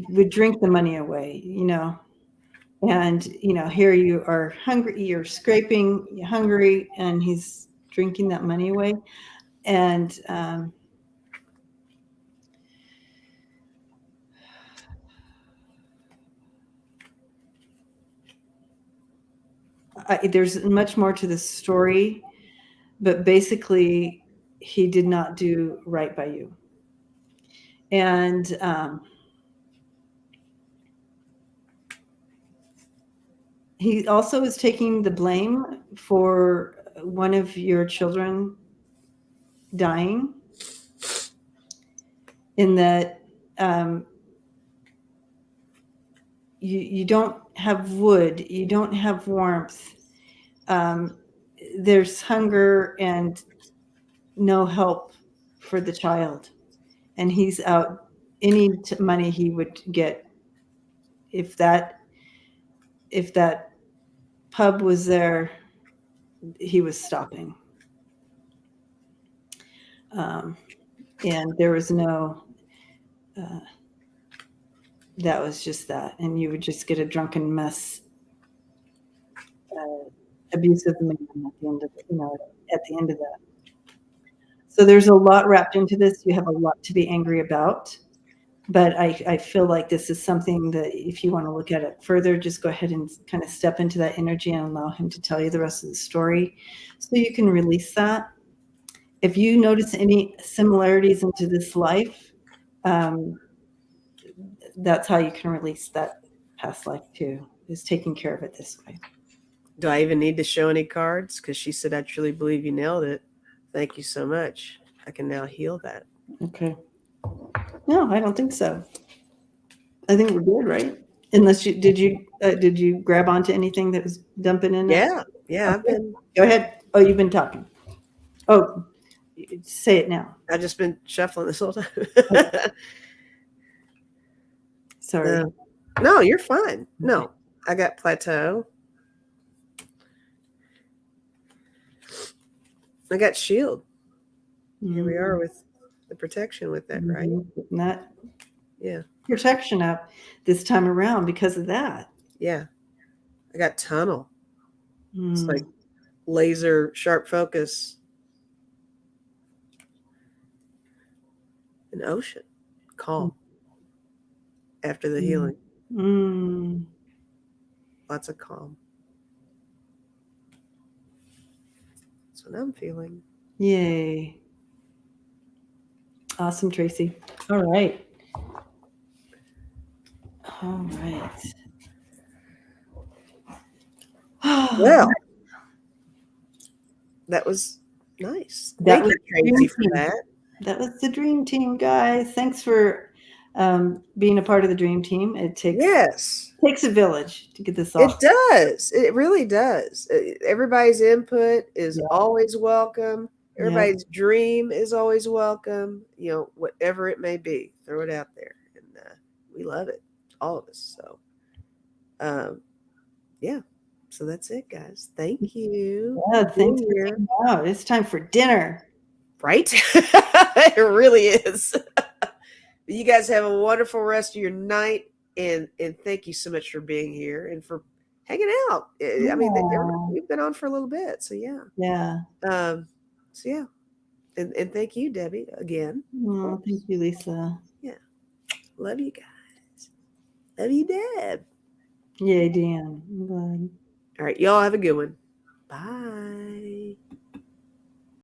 would drink the money away, and here you are hungry, you're scraping, you're hungry, and he's drinking that money away. And there's much more to this story, but basically he did not do right by you. And he also is taking the blame for one of your children dying, in that you don't have wood, you don't have warmth. there's hunger and no help for the child, and he's out any money he would get if that pub was there, he was stopping. And there was no, uh, that was just that. And you would just get a drunken mess, abusive man at the end of it, at the end of that. So there's a lot wrapped into this. You have a lot to be angry about. But I feel like this is something that if you want to look at it further, just go ahead and kind of step into that energy and allow him to tell you the rest of the story so you can release that. If you notice any similarities into this life, that's how you can release that past life too, is taking care of it this way. Do I even need to show any cards? Because she said, I truly believe you nailed it. Thank you so much. I can now heal that. Okay. No, I don't think so. I think we're good, right? Unless did you grab onto anything that was dumping in? Yeah. Okay. I've been. Go ahead. Oh, you've been talking. Oh, say it now. I've just been shuffling this whole time. Sorry. No, you're fine. No, I got plateau. I got shield. Here we are with the protection with that, right? That Yeah. protection up this time around because of that. Yeah. I got tunnel. It's like laser sharp focus. An ocean. Calm. After the healing. Lots of calm. That's what I'm feeling. Yay. Awesome, Tracy. All right. All right. Well, that was nice. Thank you, Tracy, for that. That was the dream team, guys. Thanks for being a part of the dream team. It takes a village to get this off. It does. It really does. Everybody's input is always welcome. Everybody's dream is always welcome. Whatever it may be, throw it out there, and we love it, all of us. So, yeah. So that's it, guys. Thank you. Yeah, thanks for hanging out. It's time for dinner. Right? It really is. You guys have a wonderful rest of your night, and thank you so much for being here and for hanging out. I mean, we've been on for a little bit, so yeah. Yeah. So yeah, and thank you, Debbie, again. Oh, thank you, Lisa. Yeah, love you guys. Love you, Deb. Yay, Dan. I'm glad. All right, y'all have a good one. Bye.